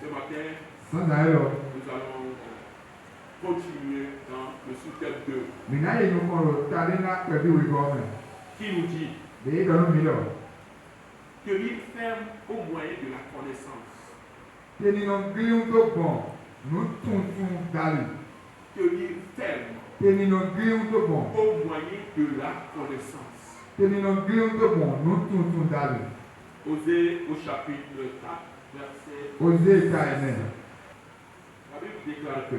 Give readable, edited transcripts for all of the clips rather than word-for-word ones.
Ce matin, nous allons continuer dans le sous-thème 2 qui nous dit tenir ferme au moyen de la connaissance. Tenir ferme au moyen de la connaissance. Osée au chapitre 4, verset 9. La Bible déclare que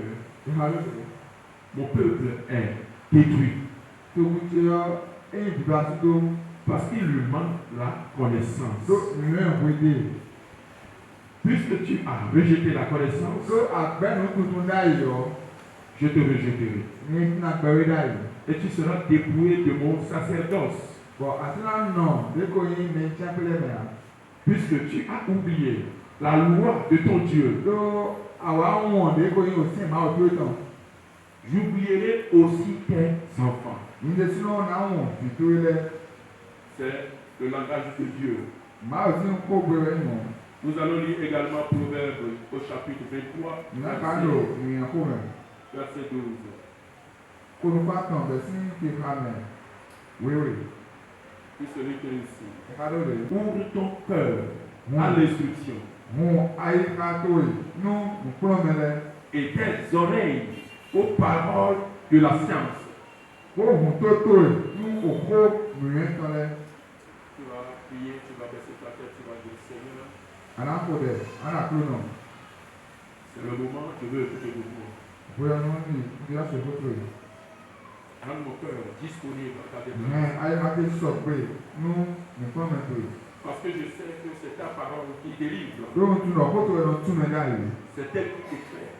mon peuple est détruit parce qu'il lui manque la connaissance. Puisque tu as rejeté la connaissance, je te rejetterai. Et tu seras dépouillé de mon sacerdoce. Puisque tu as oublié la loi de ton Dieu, j'oublierai aussi tes enfants. C'est le langage de Dieu. Nous allons lire également Proverbe au chapitre 23, verset 12. Puis celui qui est ici. Ouvre ton cœur à l'instruction et tes oreilles aux paroles de la science. Tu vas prier, tu vas baisser ta tête, tu vas dire Seigneur. C'est le moment, je veux écouter de vous. Rends mon cœur disponible à ta démarche. Parce que je sais que c'est ta parole qui délivre. C'est elle qui t'éclaire.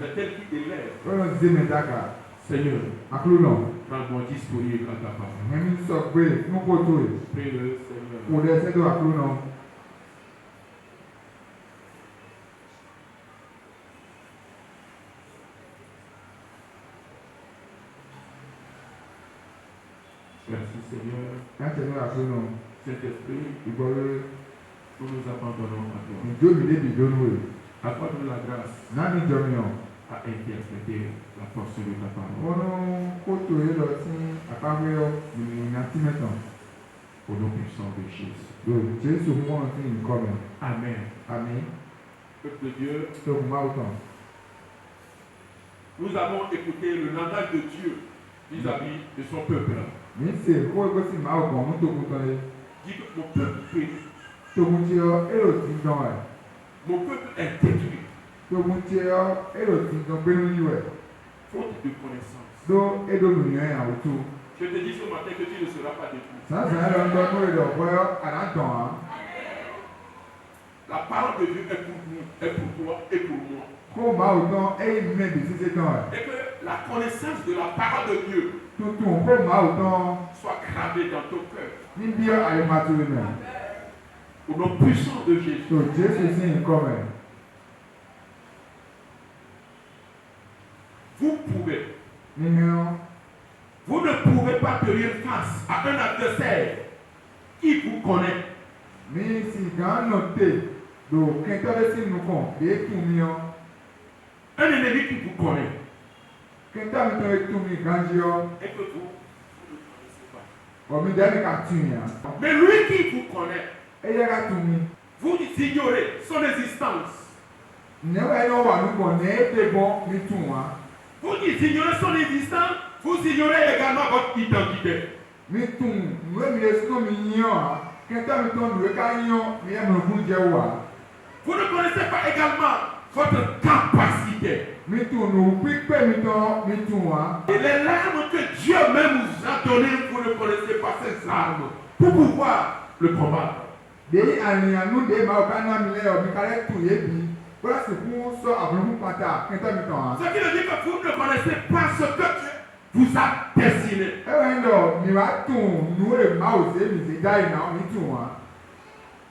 C'est elle qui t'élève. Seigneur, rends-moi disponible à ta parole. Prie-le, Seigneur. Merci Seigneur. Saint-Esprit, nous nous abandonnons à toi. Accorde-nous la grâce à interpréter la force de ta parole. Au nom puissant de Jésus. Amen. Peuple de Dieu, nous avons écouté le langage de Dieu vis-à-vis de son peuple. Dis que mon peuple prie. Mon peuple est détruit. Faute de connaissance. Je te dis ce matin que tu ne seras pas détruit. La parole de Dieu est pour nous, est pour toi et pour moi. Et que la connaissance de la parole de Dieu soit gravée dans ton cœur. Au nom puissant de Jésus. Vous ne pouvez pas tenir face à un adversaire qui vous connaît. Un ennemi qui vous connaît. Et que vous ne connaissez pas. Mais lui qui vous connaît, vous ignorez son existence. Vous ignorez son existence, vous ignorez également votre identité. Vous ne connaissez pas également votre capacité. Et les larmes que Dieu même vous a données, vous ne connaissez pas ces armes pour pouvoir le combattre. Ce qui veut dire que vous ne connaissez pas ce que Dieu vous a destiné.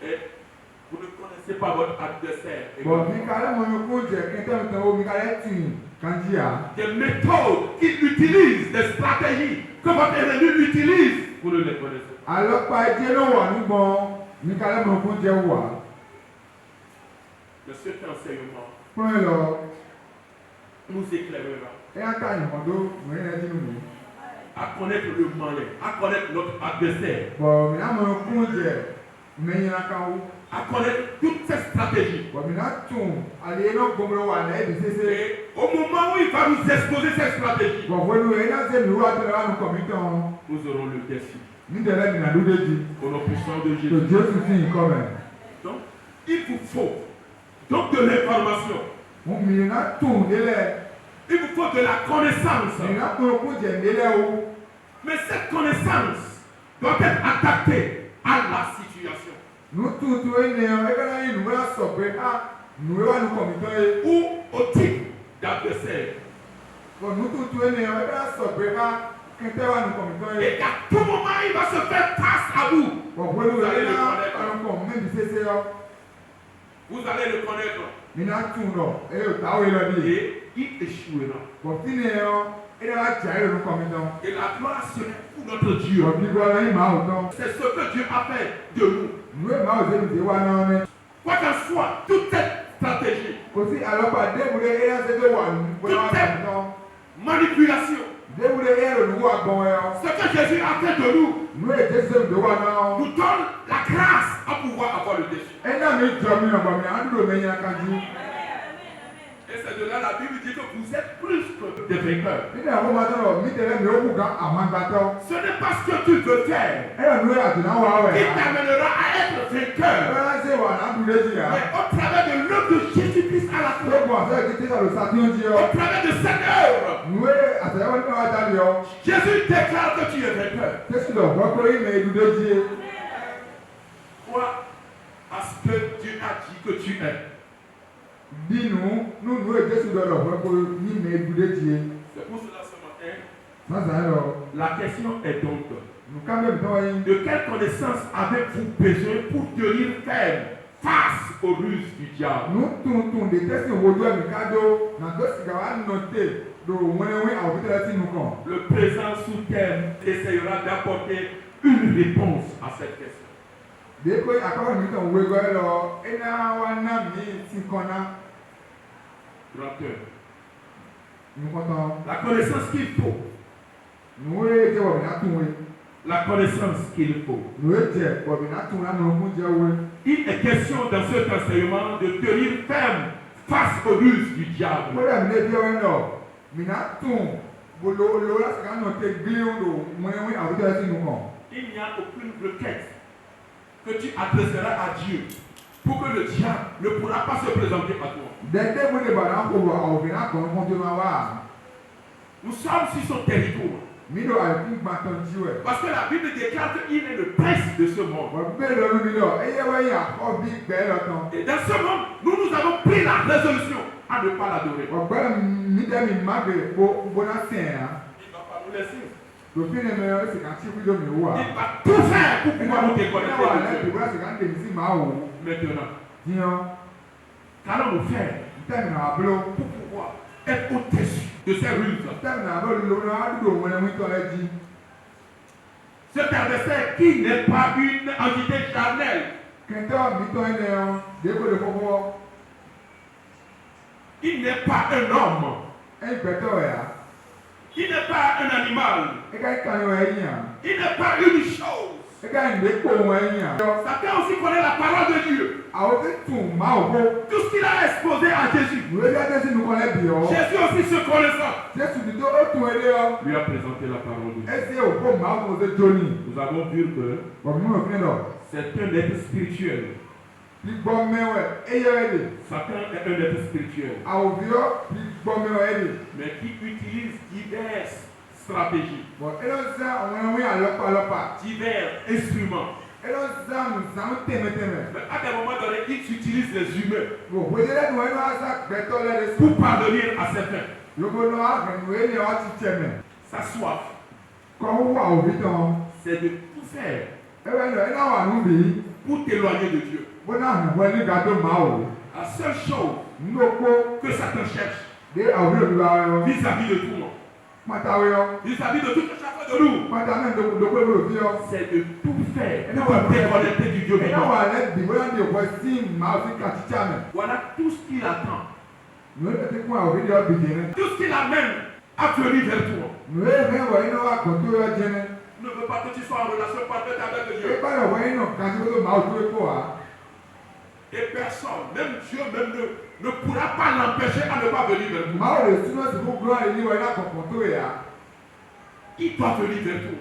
Et vous ne connaissez pas votre adversaire. Des méthodes qu'il utilise, des stratégies que votre ennemi utilise, vous ne les connaissez pas. que cet enseignement Point là. nous éclairera Et en cas de monde, nous allons dire à connaître le malin, à connaître notre adversaire, bon, mais là, mon compte, mais il y a quand à connaître toutes ces stratégies. bon, mais là, tout, allez, non, comme le roi, là, c'est. Et au moment où il va nous exposer ces stratégies, Bon, vous voyez, là, c'est le roi de la nous commettons. nous aurons le défi. Nous devons nous dire Au nom puissant de que Jésus. Dieu suffit quand même. Donc, il vous faut donc de l'information. Bon, mais il y a tout, Il vous faut de la connaissance. mais là, pour le coup, j'ai là où. Mais cette connaissance doit être adaptée à la situation. Nous tous, et quand nous allons sortir, nous allons nous commettons. Ou au type d'adversaire. Bon, nous tous, et quand nous allons sortir, quand nous allons nous commettons. Et qu'à tout moment, il va se faire face à vous. Bon, vous allez le connaître. Vous allez le connaître. Et il échouera. Et la gloire serait pour notre Dieu. C'est ce que Dieu a fait de nous. Quoi qu'en soit, toute cette stratégie, toute cette manipulation, ce que Jésus a fait de nous, nous donne la grâce à pouvoir avoir le défi. Et c'est de là la Bible dit que vous êtes plus que des vainqueurs. Ce n'est pas ce que tu veux faire qui t'amènera à être vainqueur. Mais au travers de l'œuvre de Jésus-Christ à la croix, au travers de cette œuvre, Jésus déclare que tu es vainqueur. Crois à ce que Dieu a dit que tu es. C'est pour cela ce matin, la question est donc, de quelle connaissance avez-vous besoin pour tenir ferme face aux ruses du diable? Le présent sous-thème essayera d'apporter une réponse à cette question. La connaissance qu'il faut. La connaissance qu'il faut. Il est question dans cet enseignement de tenir ferme face aux ruses du diable. Il n'y a aucune requête que tu adresseras à Dieu pour que le diable ne pourra pas se présenter à toi. Nous sommes sur son territoire. Parce que la Bible déclare qu'il est le prince de ce monde. Et dans ce monde, nous avons pris la résolution à ne pas l'adorer. Il ne va pas nous laisser. Il va tout faire pour pouvoir nous déconnecter de Dieu. Maintenant, qu'allons-nous faire pour pouvoir être au-dessus de ces ruses? Cet adversaire qui n'est pas une entité charnelle, il n'est pas un homme, il n'est pas un animal, il n'est pas une chose. Satan aussi connaît la parole de Dieu. Tout ce qu'il a exposé à Jésus, Jésus aussi se connaissant, lui a présenté la parole de Dieu. Nous avons vu que c'est un être spirituel. Satan est un être spirituel, mais qui utilise diverses stratégies, divers instruments. Mais à des moments donnés, il utilise les humains pour parvenir à ses fins. Sa soif, c'est de tout faire pour t'éloigner de Dieu. La seule chose que Satan cherche vis-à-vis de tout le monde, Il s'agit de tout un chacun de nous. C'est de tout faire pour te déconnecter du Dieu vivant. Voilà tout ce qu'il attend. Tout ce qu'il amène à venir vers toi. Ne veut pas que tu sois en relation parfaite avec Dieu. Et personne, même Dieu même ne pourra pas l'empêcher à ne pas venir vers toi. Il doit venir vers toi.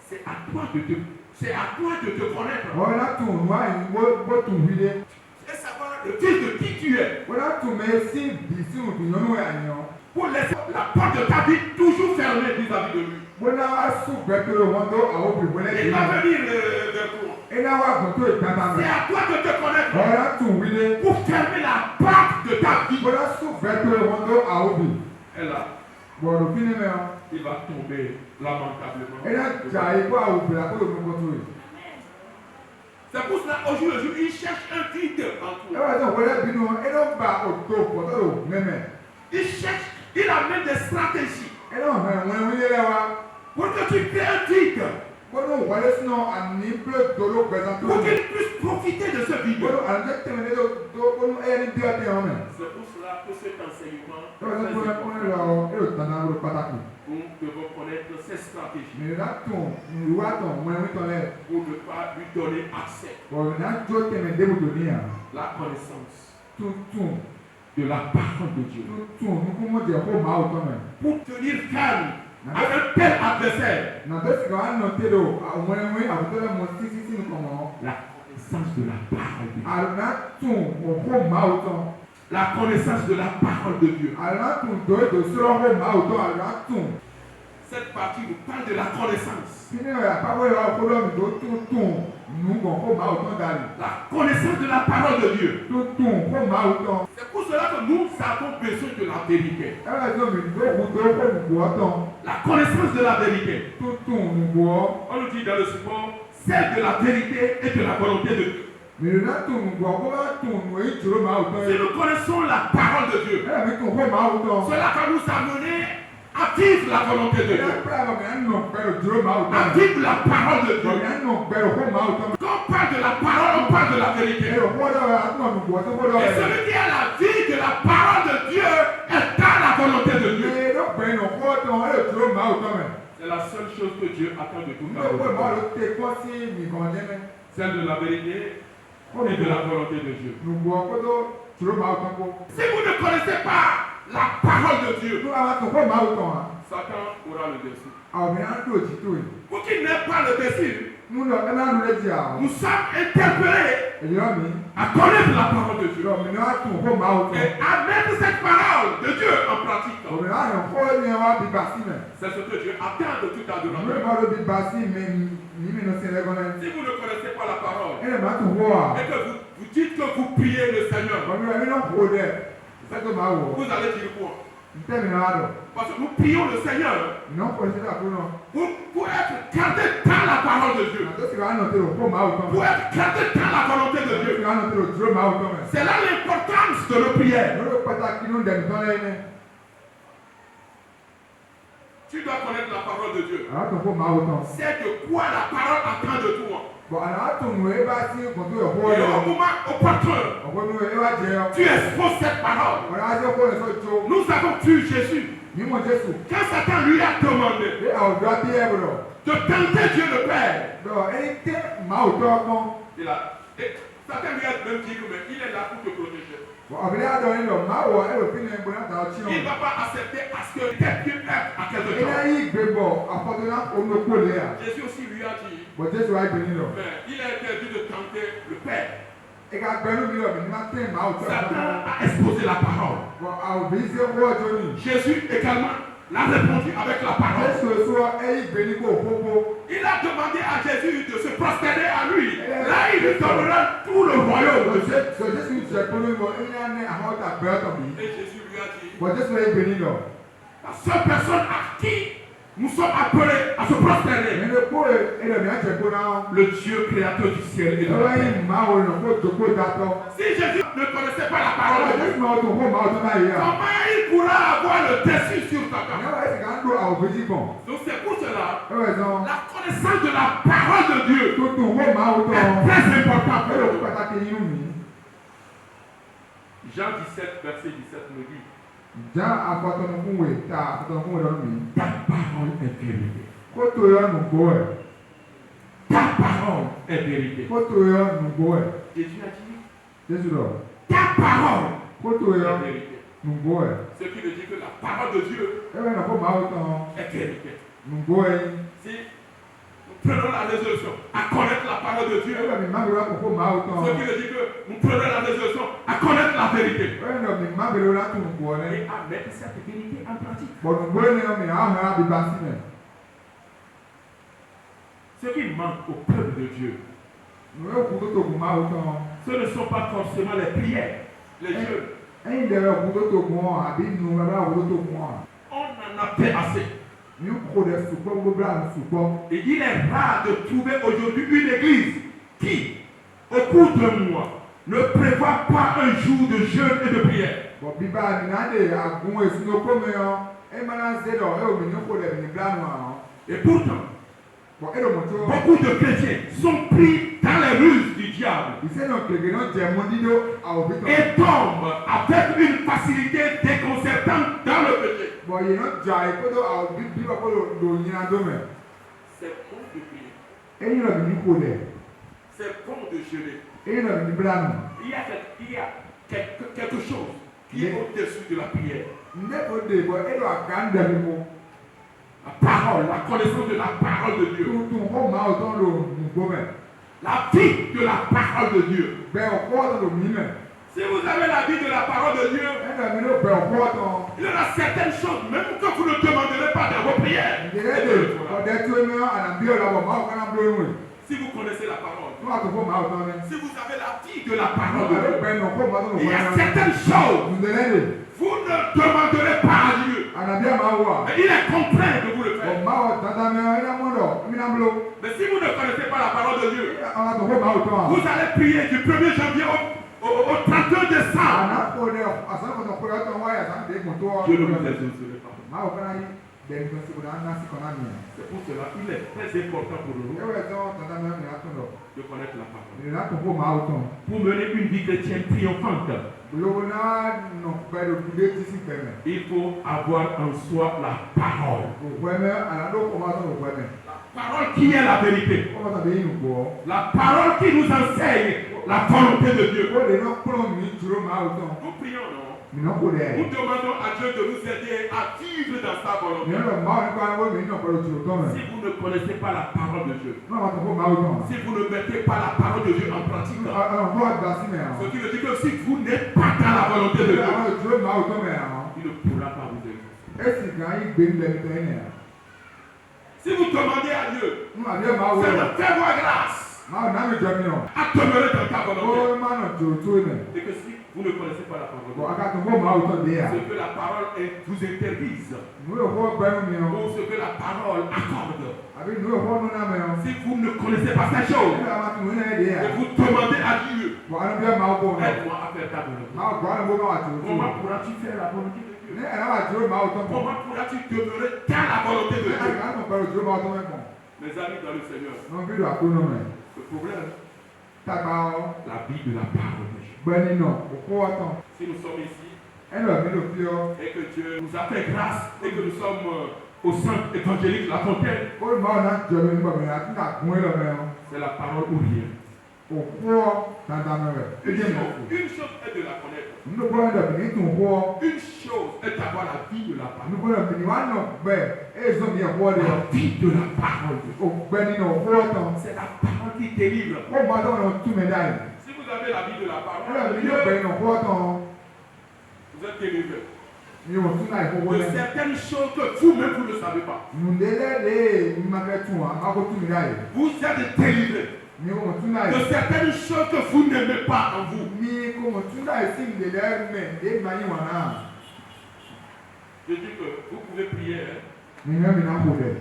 C'est à toi de te connaître. Et savoir le fils de qui tu es. Pour laisser la porte de ta vie toujours fermée vis-à-vis de lui. Il va venir vers toi. C'est à toi de te connaître. Pour fermer la porte de ta vie. Et là, il va tomber lamentablement. C'est pour cela aujourd'hui, il cherche un guide en toi. Il amène des stratégies pour que tu crées un guide. Pour qu'il puisse profiter de ce vide. C'est pour cela que cet enseignement, nous devons connaître ces stratégies pour ne pas lui donner accès. La connaissance de la parole de Dieu. Pour tenir ferme avec un tel adversaire. La connaissance de la parole de Dieu. La connaissance de la parole de Dieu. Cette partie nous parle de la connaissance. La connaissance de la parole de Dieu. C'est pour cela que nous avons besoin de la vérité. La connaissance de la vérité. On nous dit dans le support, celle de la vérité et de la volonté de Dieu. Si nous connaissons la parole de Dieu, cela va nous amener à vivre la volonté de Dieu, à vivre la parole de Dieu. Quand on parle de la parole, on parle de la vérité. Et celui qui a la vie de la parole de Dieu est dans la volonté de Dieu. C'est la seule chose que Dieu attend de tout le monde. Celle de la vérité et de la volonté de Dieu. Si vous ne connaissez pas la parole de Dieu, Satan aura le dessus. Pour qu'il n'ait pas le dessus, nous sommes interpellés à connaître la parole de Dieu et à mettre cette parole de Dieu en pratique. C'est ce que Dieu attend de tout adorateur. Si vous ne connaissez pas la parole et que vous dites que vous priez le Seigneur, vous allez dire quoi? Parce que nous prions le Seigneur pour être gardé dans la parole de Dieu, pour être gardé dans la volonté de Dieu. C'est là l'importance de nos prières. Tu dois connaître la parole de Dieu. C'est de quoi la parole attend de toi. Et au moment opportun, tu exposes cette parole. Nous avons vu Jésus. Quand Satan lui a demandé de tenter Dieu le Père, Satan lui a même dit que il est là pour te protéger. Il ne va pas accepter à ce que quelqu'un ait à quelque chose. Jésus aussi lui a dit, il a interdit de tenter le Père. Satan a exposé la parole. Jésus également l'a répondu avec la parole. Il a demandé à Jésus de se prosterner à lui. Là, il lui donnera tout le royaume de Dieu. Et Jésus lui a dit, la seule personne à qui nous sommes appelés à se prosterner, le Dieu créateur du ciel et de la terre. Si Jésus ne connaissait pas la parole de Dieu, comment il pourra avoir le dessus sur ta papa. Ɛnna ɛsɛ kan do awɔbɛdzi bɔn. Donc c'est pour cela, Ɛwɛ zɔn. la connaissance de la parole de Dieu Tutu wo maa wo tɔn. est très importante pour Ɛyɛ o nous. pàtàkì yín mi. Jean 17, verset 17 nous dit, Jan afɔtɔnukunwe ta afɔtɔnukunwe lɔ mi. ta parole est vérité. Koto yɔ nugbɔ ɛ. Ta parole est vérité. Koto yɔ nugbɔ ɛ. Jésus a dit, Jésus lɔ. ta parole Koto yɔ est vérité. nugbɔ ɛ. Ce qui veut dire que la parole de Dieu Ɛwɛ na ko maa wo tɔn. est vérité. Nugbɔ ɛ. Si nous prenons la résolution à connaître la parole de Dieu, Ɛwɛ mi maa mi wɔ ko maa wo tɔn. ce qui veut dire que nous prenons la résolution à connaître la vérité Ɛwɛ na mi maa mi wɔ la tu nugbɔ nɛ. et à mettre cette vérité en pratique. Bɔn nugbɔ yɛ ni mi ahɔn abi ba si mɛ. Ce qui manque au peuple de Dieu, Nu yɛ ku toto kun maa wo tɔn. ce ne sont pas forcément les prières, les jeûnes. Ɛyin dɛ yɛ ku toto kun abi nu ɛbɛ ku toto kun. On en a fait assez. Mi ko dɛ sukpɔ gbogbo bla nu sukpɔ. Et il est rare de trouver aujourd'hui une église qui, au cours d'un mois, ne prévoit pas un jour de jeûne et de prière. Bɔn biba nina de agun esunoko mi yɔ. Emana se dɔ eyo mi ni ko dɛ mi bla nu ahɔ. Et pourtant, Bɔn edo mo tso. beaucoup de chrétiens sont pris dans les ruses du diable Ìsẹ́nà kèké náà jẹ mọ́ dídó àwòbí tán. et tombent avec une facilité déconcertante dans le péché. Bọ̀ yìí náà jà ìkótó àwòbí bí wọ́n kó lò yín adó mẹ́. C'est bon de prier, Eyín náà bí ní kò dẹ̀. c'est bon de jeûner. Eyín náà bí ní bílá nù. Il y a quelque chose qui est au-dessus de la prière. Ndé kò dé bọ̀ édò àká ń dẹ̀ mi kó. La parole, la connaissance de la parole de Dieu. Tuntun kó máa ò tán lò nùgbó mẹ́. La vie de la parole de Dieu. Bẹ̀ ọ̀pọ̀ ọ̀tán lò mí mẹ́. Si vous avez la vie de la parole de Dieu, Ẹ̀dá mi ló bẹ̀ ọ̀pọ̀ ọ̀tán. il y aura certaines choses, même que vous ne demanderez pas dans vos prières. Ìdílé dè ọ̀dẹ tí ó ní ànàbí ọ̀la bọ̀ máa ò kánná bí ó ń rìn. Si vous connaissez la parole, Tó wà tó kó máa ò tán ní. si vous avez la vie de la parole de Ọ̀dẹ Dieu, bẹ̀ nà kó máa tó lò il y a wọ́n. certaines choses, Ìdílé dè vous ne demanderez pas à Dieu. ànàbí àmà wà. Mais il est contraint de vous le faire. Bọ̀ máa ò tata mẹ́ ẹ̀dá mọ́ dọ̀ ẹ̀mí náà bolo. Mais si vous ne connaissez pas la parole de Dieu, Àwọn àtọ̀kọ́ máa ò tán à. vous allez prier du 1er janvier au 31 décembre. Ànàkó dẹ̀ àsánàkọ̀tọ̀ kó yọtọ̀ wáyà sáńdé gbòtó ọ̀. Dieu ne vous exaucera pas. Máa ò fẹ́ náà yí dẹ̀ni tó sèkò náà násì kan náà nìyẹn. C'est pour cela qu'il est très important pour nous Ẹ̀wẹ̀ tán tata mẹ́ ẹ̀mí àtún lọ. de connaître la parole. Ìrìn àtúnkò máa ò tán. Pour mener une vie chrétienne triomphante, Olówó náà nọ pẹ̀lú kúndé tí sì pẹ̀mẹ̀. il faut avoir en soi la parole. Òkú ẹ̀mẹ́ ànàdó kò máa tán òkú ẹ̀mẹ́. La parole qui est la vérité. Ó máa tàbí yín gbọ́. La parole qui nous enseigne la volonté de Dieu. Ó lè náà kúrò mí dúró máa ò tán. Nous prions, non? Mìíràn kò dẹ̀. Nous demandons à Dieu de nous aider à vivre dans sa volonté. Mìíràn lọ máa nípa ẹ̀wọ̀n mi náà pẹ̀lú tìrò tán Si mẹ́. vous ne connaissez pas la parole de Dieu, Náà máa tàbí máa ò tán. si vous ne mettez pas la parole de Dieu en pratique, Àwọn tó àgbà sí mẹ́ ce àwọn. qui veut dire que si vous n'êtes pas dans la volonté de Dieu, Àwọn ìdúró máa ò tán mẹ́ àwọn. il ne pourra pas vous aider. Esi kan yi gbé nílẹ̀ nítorí yẹn. Si vous demandez à Dieu, Nínú àbí ẹ̀ máa wọ c'est ẹ̀. de fais-moi grâce Máa náà mi jọ mi nọ. à demeurer dans ta volonté. Ó máa nà jòrò tó mẹ́. Et que si vous ne connaissez pas la parole de Bọ̀ Dieu, akatò fún máa wò tán dé yà. ce que la parole vous interdise, Nù yóò fọ́ gbẹ́nu mi nọ. ou ce que la parole accorde, Àbí nù yóò fọ́ nù náà mẹ́ nọ. si vous ne connaissez pas ces choses, Nígbà máa tún wọ́n yẹn dé yà. et vous demandez à Dieu, Bọ̀ àná bí ẹ̀ máa bọ̀ nọ. aide-moi à faire ta volonté. Máa gbọ́ àná bó máa wà jòrò tó. Comment pourras-tu faire la volonté de Dieu? Ní ẹ̀rọ wà jòrò máa wò tán bọ̀. Comment pourras-tu demeurer dans la volonté de Ní Dieu? àgbà náà pẹ̀lú jòrò máa wò tán mẹ́ pọ̀. Mes amis dans le Seigneur, Nọ bí lò àkónú mẹ́. le problème, Tàgbà ọ. la vie de la parole de Dieu. Gbẹ́ni nọ òkú ọ̀tàn. Si nous sommes ici Ẹnu ẹ̀mí ló fi ọ. et que Dieu nous a fait grâce et que nous sommes au centre évangélique La Fontaine, Ó lè máa náà jọ mi nígbà mẹ́rin àti nà gún ẹ̀ lọ mẹ́rin. c'est la parole ou rien. Òkú ọ dandan mẹ́rẹ̀. Ẹjẹ̀ mọ̀ fún. Une chose est de la connaître. Nínú bọ́lá dàbí ní tún hó ọ. Une chose est d'avoir la vie de la parole. Nínú bọ́lá dàbí ní wàá nà gbẹ. Ẹ̀ zọ́ mi ẹ̀kọ́ de ọ. La vie de la parole. Ògbẹ́ni nà òkú ọ̀tàn. C'est la parole qui délivre. Ó máa dọ́wọ́ náà tún mi dáì. Si vous avez la vie de la Ẹ̀rọ parole, mi yóò gbẹ̀yìn nà òkú ọ̀tàn. vous êtes délivré. Mi ò tún náà ìfowó De lẹ́. certaines choses que vous-même vous ne savez pas. Nùdélẹ́ lè ní ma fẹ́ tún wa, má kó tún mi dáì. Vous êtes délivré. Mi ò tún náà De certaines choses que vous n'aimez pas en vous. Mi kò mọ̀ tún náà sí ìdèlẹ́ mẹ́ lé máa yín wà náà. Je dis que vous pouvez prier, hein, Mi náà mi náà kò dẹ̀.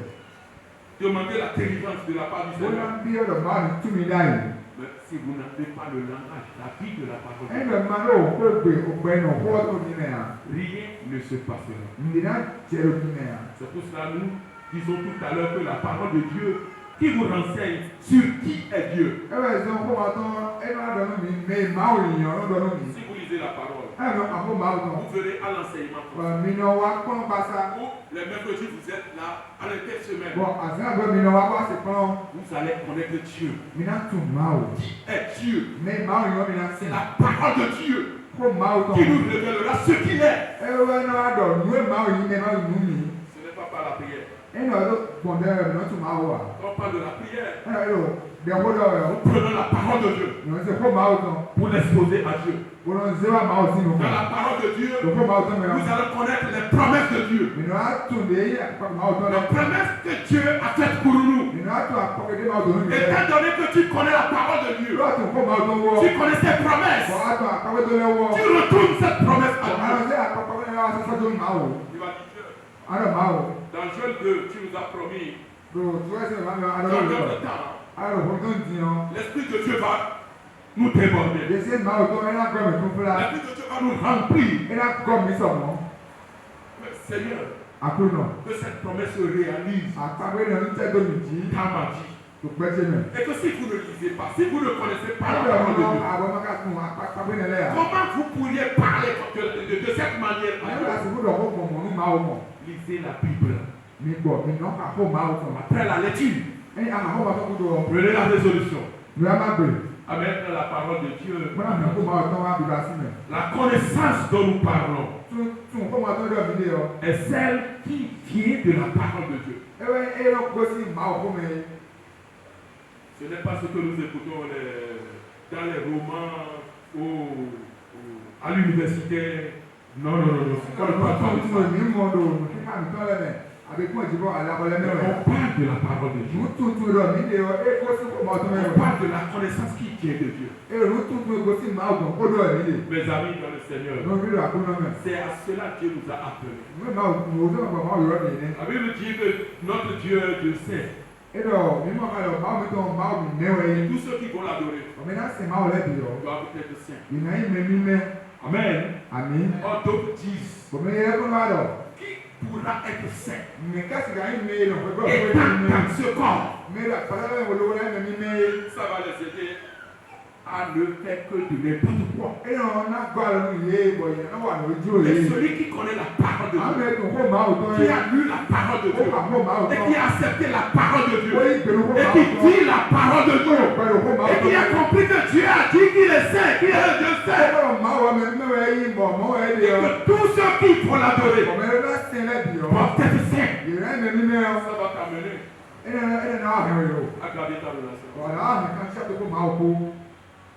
demander la délivrance de la part du Ó Seigneur. náà bí ọ̀dọ̀ máa ní tún mi dáì. Mais si vous n'avez pas le langage, la vie de la parole, Ẹ̀rọ máa lọ òkú ògbè ògbẹ́ni òkú ọ̀tàn mi nà. rien ne se passera. C'est pour cela que nous disons tout à l'heure que la parole de Dieu qui vous renseigne sur qui est Dieu. Si vous lisez la parole, vous verrez à l'enseignement où les mercredis vous êtes là à l'inter-semaine. Vous allez connaître Dieu. Qui est Dieu? C'est la parole de Dieu qui nous révélera ce qu'il est. Ce n'est pas par la prière. Quand on parle de la prière, nous prenons la parole de Dieu pour l'exposer à Dieu. Dans la parole de Dieu, nous allons connaître les promesses de Dieu. Les promesses que Dieu a faites pour nous. Étant donné que tu connais la parole de Dieu, tu connais ses promesses, tu retournes cette promesse à Dieu. Dans Joël 2, tu nous as promis, dans notre temps, l'Esprit de Dieu va nous déborder. L'Esprit de Dieu va nous remplir. Seigneur, que cette promesse se réalise. Ta m'a dit. Et que si vous ne lisez pas, si vous ne connaissez pas la parole de Dieu, comment vous pourriez parler de cette manière? Lisez la Bible. Après la lecture, prenez la résolution à mettre la parole de Dieu. La connaissance dont nous parlons est celle qui vient de la parole de Dieu. Ce n'est pas ce que nous écoutons dans les romans ou à l'université. Non. On parle de la parole de Dieu. On parle de la connaissance qui vient de Dieu. Mes amis dans le Seigneur, c'est à cela que Dieu nous a appelés. La Bible dit que notre Dieu est Dieu saint. Et tous ceux qui vont l'adorer doivent être saints. Amen. Or d'autres disent, qui pourra être saint étant dans ce corps? Ça va les aider à ne faire que de n'importe quoi. Et celui qui connaît la parole de Dieu, qui a lu la parole de Dieu, et qui a accepté la parole de Dieu, et qui dit la parole de Dieu, et qui a compris que Dieu a dit qu'il est saint, qu'il est Dieu saint, et que tous ceux qui vont l'adorer doivent être saints. Ça va t'amener à garder ta relation.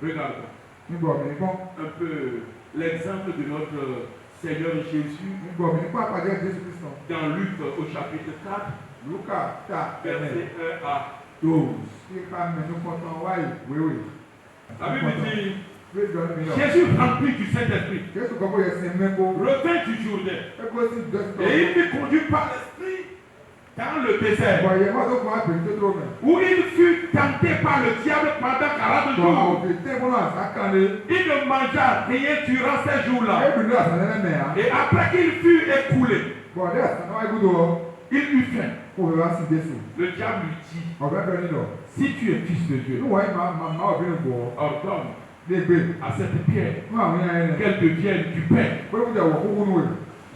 Regarde un peu l'exemple de notre Seigneur Jésus dans Luc au chapitre 4, verset 1 à 12. La Bible dit, Jésus rempli du Saint-Esprit revint du Jourdain et il fut conduit par l'Esprit dans le désert, où il fut tenté par le diable pendant 40 jours. Il ne mangea rien durant ces jours-là. Et après qu'il fut écoulé, il eut faim. Le diable lui dit, si tu es fils de Dieu, ordonne à cette pierre qu'elle devienne du pain.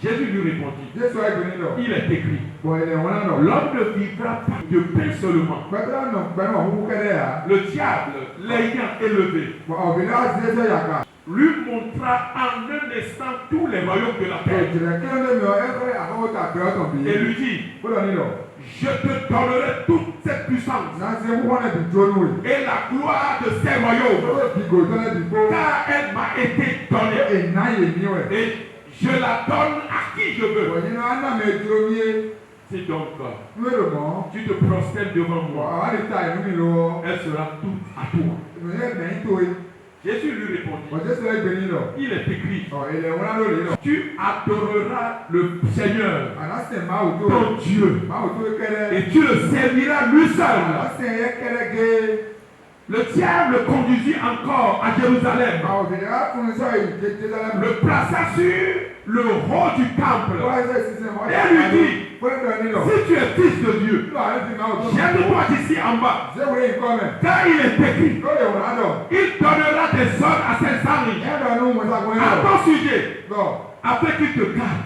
Jésus lui répondit, il est écrit, l'homme ne vivra pas de pain seulement. Le diable, l'ayant élevé, lui montra en un instant tous les royaumes de la terre. Et lui dit, je te donnerai toute cette puissance et la gloire de ces royaumes, car elle m'a été donnée. Et je la donne à qui je veux. Si donc tu te prosternes devant moi, elle sera toute à toi. Jésus lui répondit, il est écrit, tu adoreras le Seigneur, ton Dieu, et tu le serviras lui seul. Le diable le conduisit encore à Jérusalem, le plaça sur le rôle du temple. Et lui dit, si tu es fils de Dieu, jette-toi d'ici en bas. Car il est écrit, il donnera des ordres à ses amis à ton sujet, afin qu'il te garde.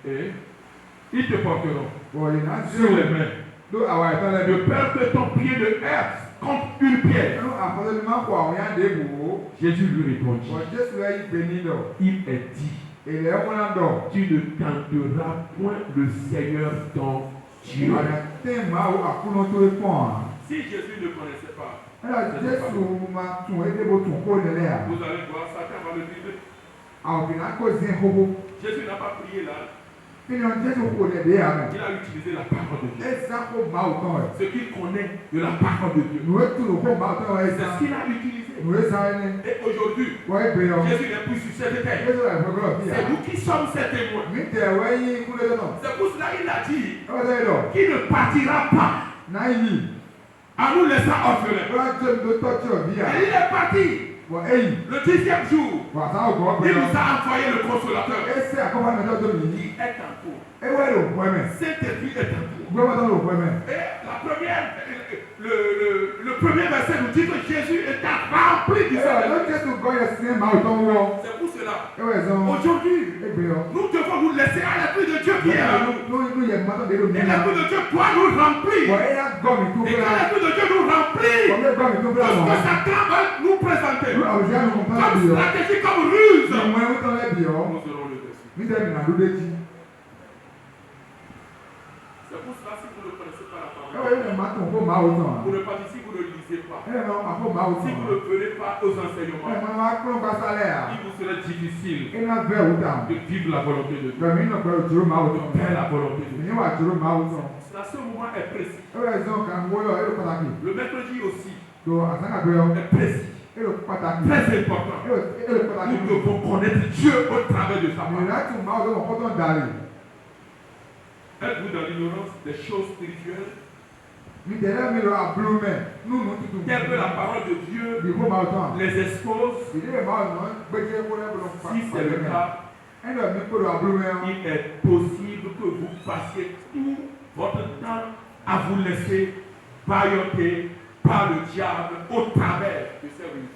Et ils te porteront sur les mains, de peur que ton pied ne heurte contre une pierre. Jésus lui répondit, il est dit, tu ne tenteras point le Seigneur ton Dieu. Si Jésus ne connaissait pas, vous allez voir, Satan va le dribbler. Jésus n'a pas prié là. Il a utilisé la parole de Dieu. Ce qu'il connaît de la parole de Dieu. C'est ce qu'il a utilisé. Et aujourd'hui, Jésus n'est plus sur cette terre. C'est nous qui sommes ses témoins. C'est pour cela qu'il a dit qu'il ne partira pas en nous laissant orphelins. Et il est parti. Le 10e jour, il nous a envoyé le consolateur. Il est en cours. Saint-Esprit est en cours. Et le premier verset nous dit que Jésus est rempli du Saint-Esprit. C'est pour cela. Aujourd'hui, nous devons nous laisser à l'Esprit de Dieu qui est en nous. Et l'Esprit de Dieu doit nous remplir. Et quand l'Esprit de Dieu nous remplit, parce que Satan va nous présenter comme stratégie, comme ruse, nous serons le dessus. C'est pour cela, si vous ne connaissez pas la parole, vous ne participez, vous ne lisez pas. Si vous ne venez pas aux enseignements, il vous serait difficile de vivre la volonté de Dieu, de faire la volonté de Dieu. Ce moment est précis. Le mercredi aussi est précis. Très important. Nous devons connaître Dieu au travers de sa parole. Êtes-vous dans l'ignorance des choses spirituelles? Telle que la parole de Dieu les expose. Si c'est le cas, il est possible que vous passiez tout votre temps à vous laisser bâilloter par le diable au travers de ces ruses.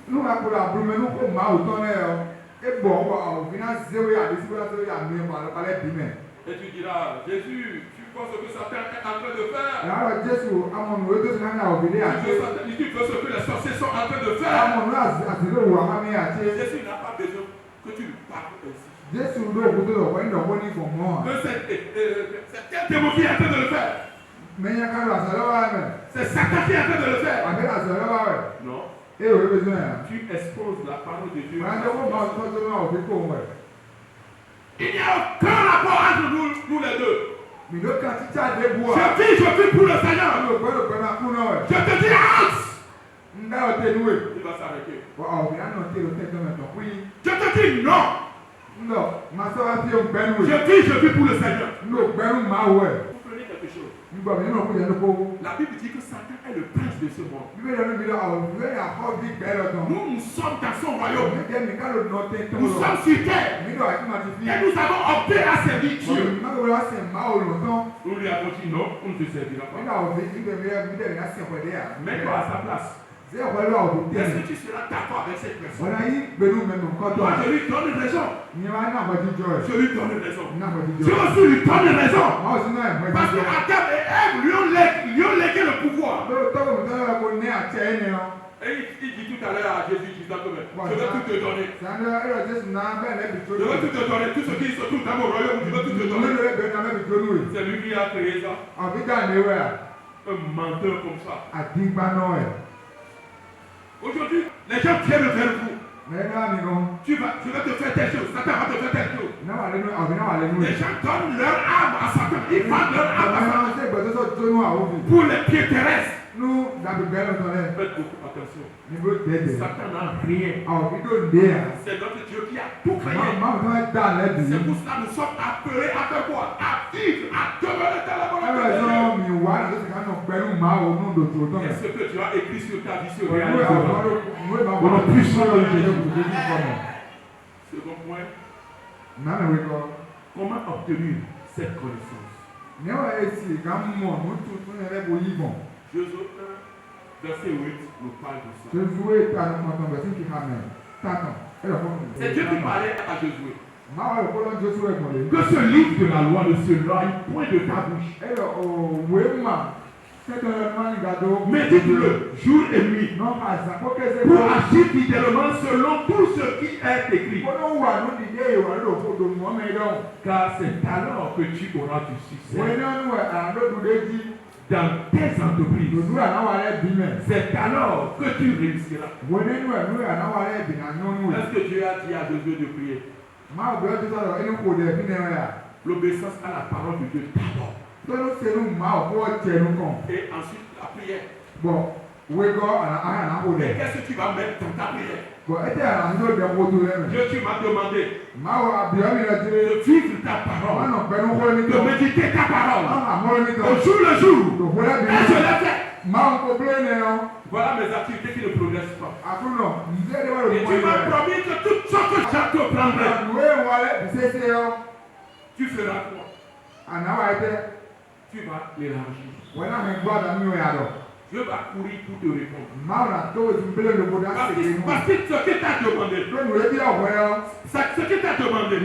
Et tu diras, Jésus, tu penses ce que Satan est en train de faire? Tu fais ce que les sorciers sont en train de faire? Jésus n'a pas besoin que tu lui parles ainsi. C'est quel démon qui est en train de le faire? C'est Satan qui est en train de le faire. Non. Tu exposes la parole de Dieu. Il n'y a aucun rapport entre nous les deux. Je vis pour le Seigneur. Je te dis, Hans. Il va s'arrêter. Je te dis non. Je vis pour le Seigneur. Vous comprenez quelque chose? La Bible dit que Satan est le prince de ce monde. Nous sommes dans son royaume. Nous sommes sur terre. Et nous avons opté à servir Dieu. Nous lui avons dit non, on ne te servira pas. Mets-toi à sa place. Est-ce que tu seras d'accord avec cette personne? Moi, je lui donne raison. Je lui donne raison. Je aussi lui donne raison. Parce que Adam et Ève lui ont légué le pouvoir. Et il dit tout à l'heure à Jésus, je vais tout te donner. Je vais tout te donner. Tout ce qui se trouve dans mon royaume, je vais tout te donner. C'est lui qui a créé ça. Un menteur comme ça. Aujourd'hui, les gens viennent vers vous. Tu vas te faire telle chose. Satan va te faire telle chose. Les gens donnent leur âme à Satan. Ils vendent leur âme à Satan. Pour les pieds terrestres. Faites beaucoup attention. Satan n'a rien. C'est notre Dieu qui a tout créé. C'est pour cela que nous sommes appelés à faire quoi? À vivre, à demeurer dans la volonté de Dieu. Est-ce que tu as écrit sur ta vie sur réalisation? Comment obtenir cette connaissance? Josué 1, verset 8 nous parle de ça. C'est Dieu qui parlait à Josué. Que ce livre de la loi ne s'éloigne point de ta bouche. Médite-le jour et nuit pour agir fidèlement selon tout ce qui est écrit. Car c'est alors que tu auras du succès dans tes entreprises. C'est alors que tu réussiras. Est-ce que Dieu a dit à Josué de prier? L'obéissance à la parole de Dieu d'abord. Et ensuite la prière. Et qu'est-ce que tu vas mettre dans ta prière? Dieu, tu m'as demandé de vivre ta parole, de méditer ta parole, au jour le jour. Et je l'ai fait. Voilà mes activités qui ne progressent pas. Et tu m'as promis que toutes choses que je te prendrai, tu feras quoi? Tu vas l'élargir. Dieu va courir pour te répondre. Parce que ce que tu as demandé, ce que tu as demandé,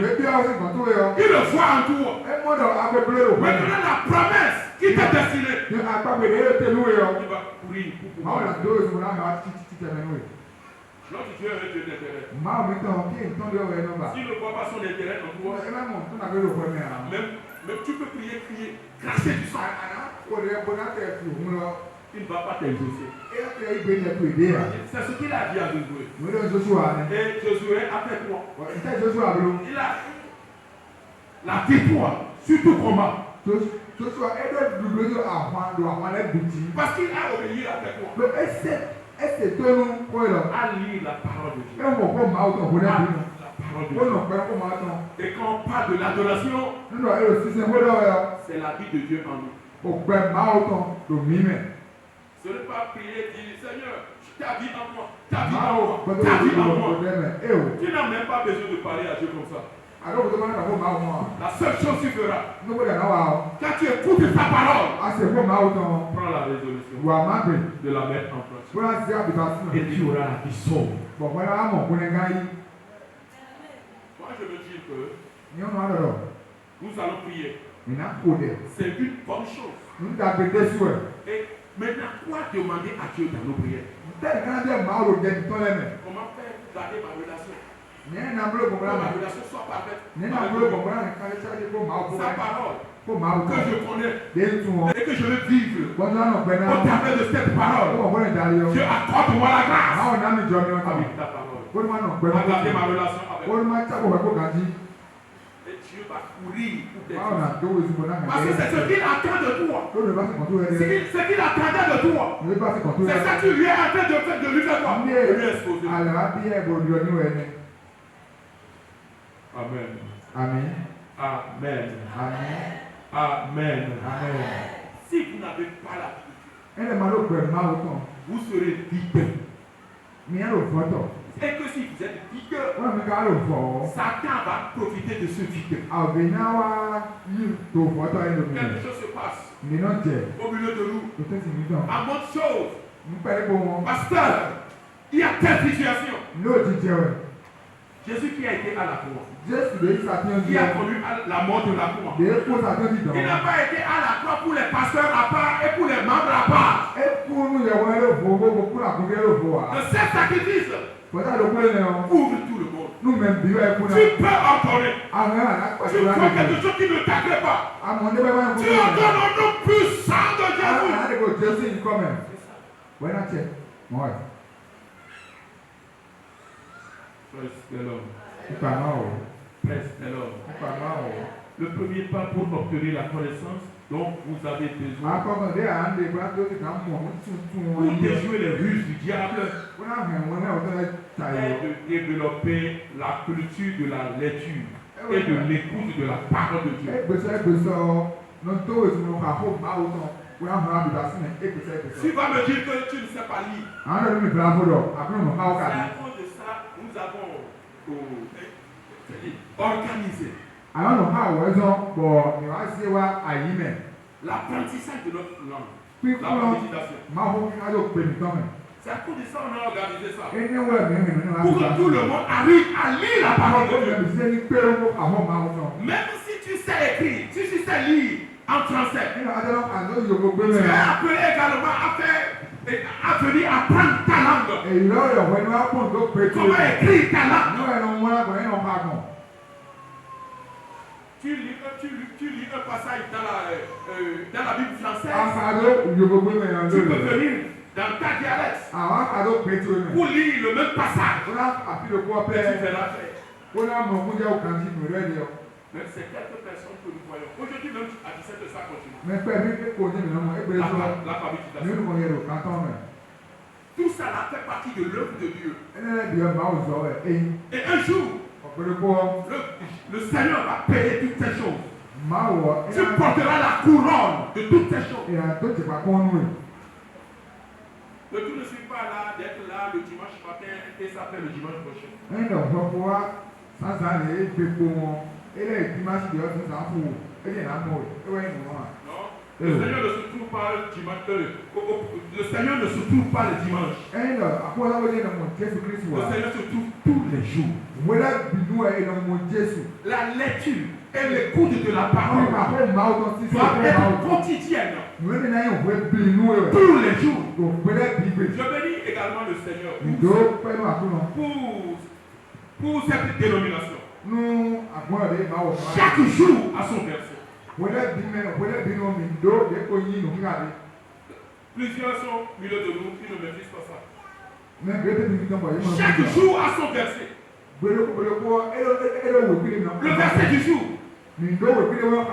il le voit en toi. Maintenant, la promesse qui t'a destinée, il va courir pour Notre Dieu est un Dieu d'intérêt. S'il ne voit pas son intérêt en toi, même tu peux crier, cracher du sang. Il ne va pas t'exaucer. C'est ce qu'il a dit à Josué. Et Josué a fait quoi? Il a la victoire sur tout combat. Parce qu'il a obéi à faire quoi? À lire la parole de Dieu. Et quand on parle de l'adoration, c'est la vie de Dieu en nous. Ce n'est pas prier et dire Seigneur, ta vie en moi, ta vie en moi, ta vie en moi. Tu n'as même pas besoin de parler à Dieu comme ça. La seule chose que tu feras, quand tu écoutes sa parole, prends la résolution de la mettre en place. Et tu auras la vie sauve. Moi je veux dire que nous allons prier. C'est une bonne chose. Et maintenant, quoi demander à Dieu dans nos prières? Comment faire pour garder ma relation? Que ma relation soit parfaite. Sa parole que je connais et que je veux vivre au travers de cette parole. Dieu accorde-moi la grâce avec ta parole. À garder ma relation avec toi. Et Dieu va courir pour tes choses. Parce que c'est ce qu'il attend de toi. Ce qu'il attendait de toi. C'est ça que tu lui es en train de lui faire quoi? De lui exposer. Amen. Amen. Amen. Amen. Amen. Amen. Si vous n'avez pas la vie, vous serez vigueur. Et que si vous êtes vigueur, Satan va profiter de ce vigueur. Quelque chose se passe au milieu de nous. À bonne chose. Pasteur, il y a telle situation. Jésus qui a été à la croix, qui a connu la mort de la croix, il n'a pas été à la croix pour les pasteurs à part et pour les membres à part. De cet sacrifice ouvre tout le monde. Tu peux ordonner. Tu vois quelque chose qui ne t'agrée pas. Tu ordonnes au nom puissant de Jésus. Praise the Lord. Praise the Lord. Le premier pas pour obtenir la connaissance dont vous avez besoin pour déjouer les ruses du diable est de développer la culture de la lecture et de l'écoute de la parole de Dieu. Tu vas me dire que tu ne sais pas lire. C'est à cause de ça, nous avons organisé. Alors, nous avons raison pour nous assurer à y-même. L'apprentissage de notre langue. Puis, La méditation. C'est à cause de ça qu'on a organisé ça. pour Pour que tout le monde arrive à lire la parole de Dieu. Même si tu sais écrire, si tu sais lire en français, tu es appelé également à venir apprendre ta langue. Comment écrire ta langue? Tu lis un passage dans la Bible française. Tu peux venir dans ta dialecte pour lire le même passage. Tu verras faire. Mais c'est quelques personnes que nous voyons. Aujourd'hui même à 17h ça continue. La fabrication. Tout ça là fait partie de l'œuvre de Dieu. Et un jour, le Seigneur va payer toutes ces choses. Tu porteras la couronne de toutes ces choses. Le tout ne suit pas là d'être là le dimanche matin et ça fait le dimanche prochain. Non. Le Seigneur ne se trouve pas le dimanche. Le Seigneur ne se trouve pas le dimanche. Le Seigneur se trouve tous les jours. La lecture et l'écoute de la parole doivent être quotidienne. Tous les jours. Je bénis également le Seigneur pour cette dénomination. Chaque jour a son verset. Plusieurs sont au milieu de nous qui ne maîtrisent pas ça. Chaque jour a son verset. Le verset du jour.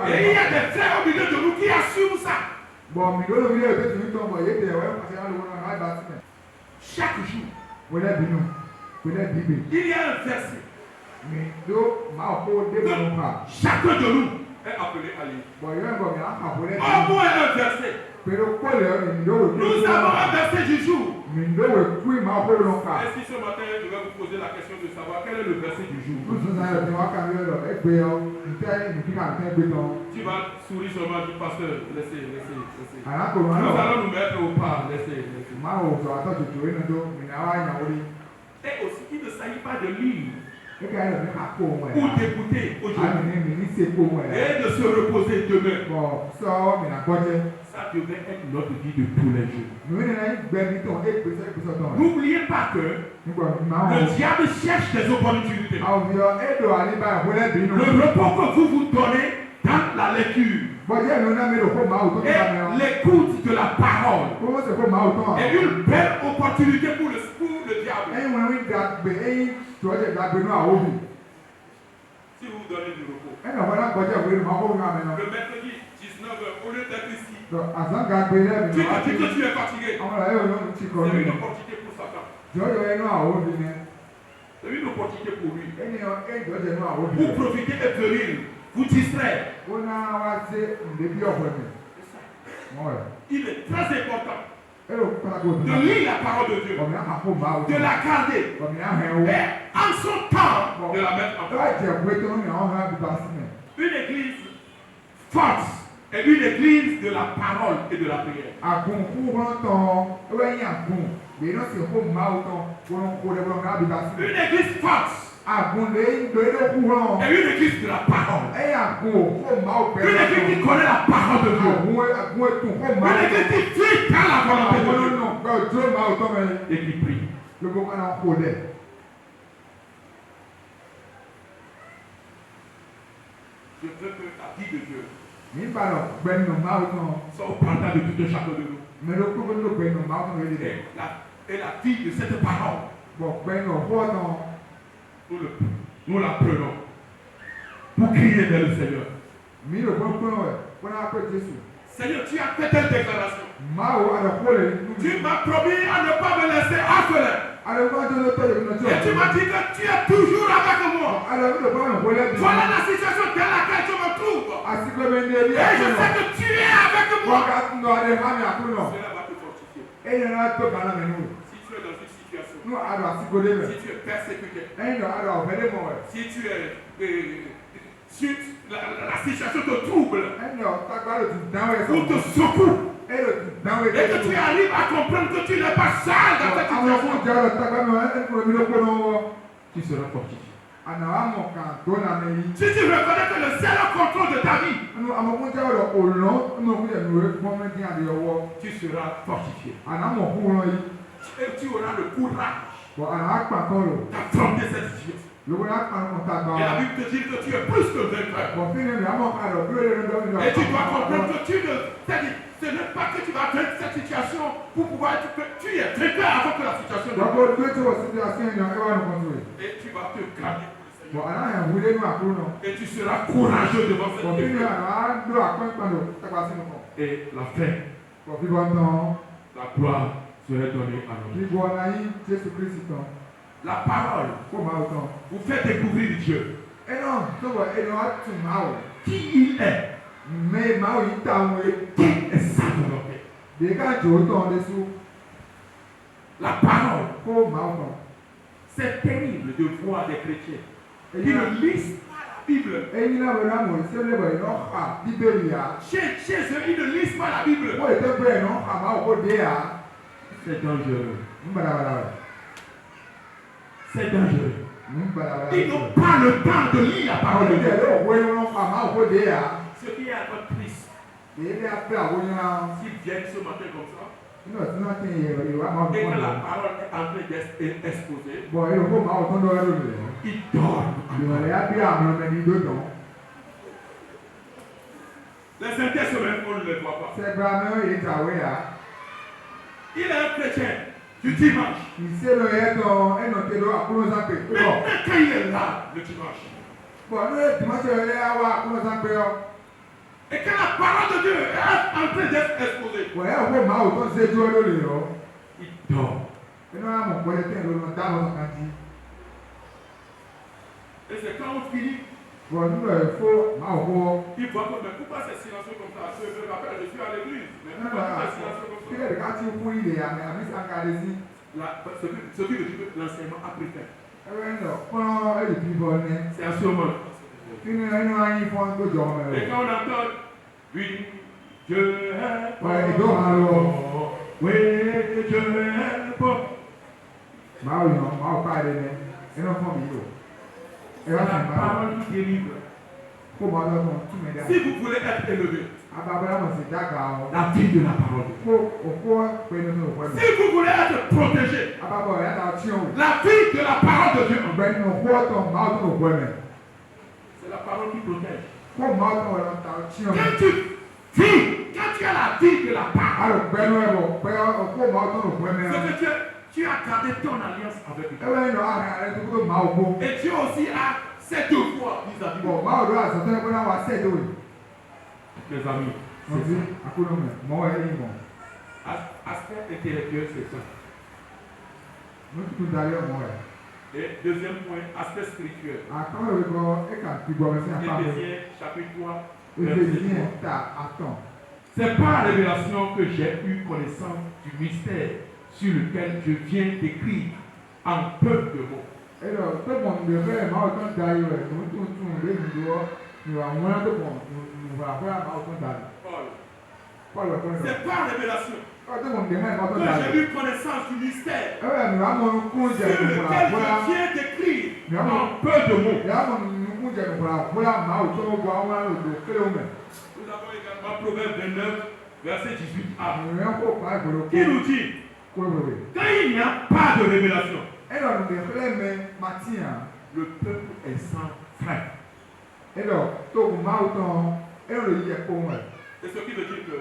Et il y a des frères au milieu de nous qui assument ça. Chaque jour, il y a un verset. Chacun de nous est appelé à lire. Au moins un verset. Nous avons un verset du jour. Et si ce matin je vais vous poser la question de savoir quel est le verset du jour, tu vas sourire seulement du pasteur. Laissez. Nous allons nous mettre au pas. Laissez. Et aussi, il ne s'agit pas de lire ou d'écouter aujourd'hui et de se reposer demain. Ça devait être notre vie de tous les jours. N'oubliez pas que le diable cherche des opportunités. Le repos que vous donnez dans la lecture et l'écoute de la parole est une belle opportunité pour le diable. Si vous donnez du repos, le mercredi 19h, au lieu d'être ici, tu te dis que tu es fatigué. C'est une opportunité pour Satan. C'est une opportunité pour lui. Pour profiter et venir, vous distraire. Il est très important de lire la parole de Dieu, de la garder, et en son temps de la mettre en place. Une église forte est une église de la parole et de la prière. Une église forte est une église de la parole. Une église qui connaît la parole de Dieu. Une église qui vit dans la volonté de Dieu et qui prie. Je veux que la vie de Dieu soit au portail de tout un chacun de nous. Et la vie de cette parole, nous la prenons pour crier vers le Seigneur. Seigneur, tu as fait telle déclaration. Tu m'as promis à ne pas me laisser orphelin. Et tu m'as dit que tu es toujours avec moi. Voilà la situation dans laquelle je me trouve. Et je sais que tu es avec moi. Cela va te fortifier. Si tu es dans une situation nous alors si godé mais si tu es persécuté, nous alors venez moi si tu es si la situation te trouble non ta balle tu dans ou te secoue et le dans et que tu arrives à comprendre que tu n'es pas seul dans cette situation, tu seras fortifié. Si tu reconnais que le ciel est au contrôle de ta vie, tu seras fortifié. Et tu auras le courage d'affronter cette situation. Et la Bible te dit que tu es plus que vainqueur. Et tu dois comprendre que ce n'est pas que tu vas vaincre cette situation pour pouvoir être que tu es vainqueur avant que la situation ne et tu vas te gagner pour le Seigneur. Et tu seras courageux devant cette situation. Et la fin, la gloire serait donnée à nous. La parole vous fait découvrir Dieu. Qui il est. Qui est sa volonté. La parole. C'est terrible de voir des chrétiens qui ne lisent pas la Bible. Chez eux, ils ne lisent pas la Bible. C'est dangereux. C'est dangereux. Ils n'ont pas le temps de lire la parole de Dieu. Ce qui est encore triste. S'ils viennent ce matin comme ça, et que la parole est en train d'être exposée, ils dorment. Les Saint-Esprit, on ne le voit pas. Il est un chrétien du dimanche. Maintenant, quand il est là, le dimanche, et que la parole de Dieu est en train d'être exposée, il dort. Et c'est quand on finit, il voit que mais pourquoi c'est silencieux comme ça? Je me rappelle, je suis à l'église. Mais pourquoi c'est silencieux comme ça? Ce qui veut dire que l'enseignement a pris fin. C'est un surmont. Et quand on entend, oui, Dieu est bon. Oui, Dieu est bon. C'est la parole qui délivre. Si vous voulez être élevé, la vie de la parole. Si vous voulez être protégé, la vie de la parole de Dieu. C'est la parole qui protège. Quand tu as la vie de la parole, c'est que tu as gardé ton alliance avec Dieu. Et Dieu aussi a ses devoirs vis-à-vis de toi. Les amis, aspect intellectuel, c'est ça. Et deuxième point, aspect spirituel. Éphésiens chapitre 3, verset 3. C'est par la révélation que j'ai eu connaissance du mystère sur lequel je viens d'écrire en peu de mots. C'est par révélation que j'ai eu connaissance du mystère sur lequel je viens d'écrire en peu de mots. Nous avons également Proverbe 29, verset 18a, qui nous dit quand il n'y a pas de révélation, le peuple est sans frein. Et ce qui veut dire que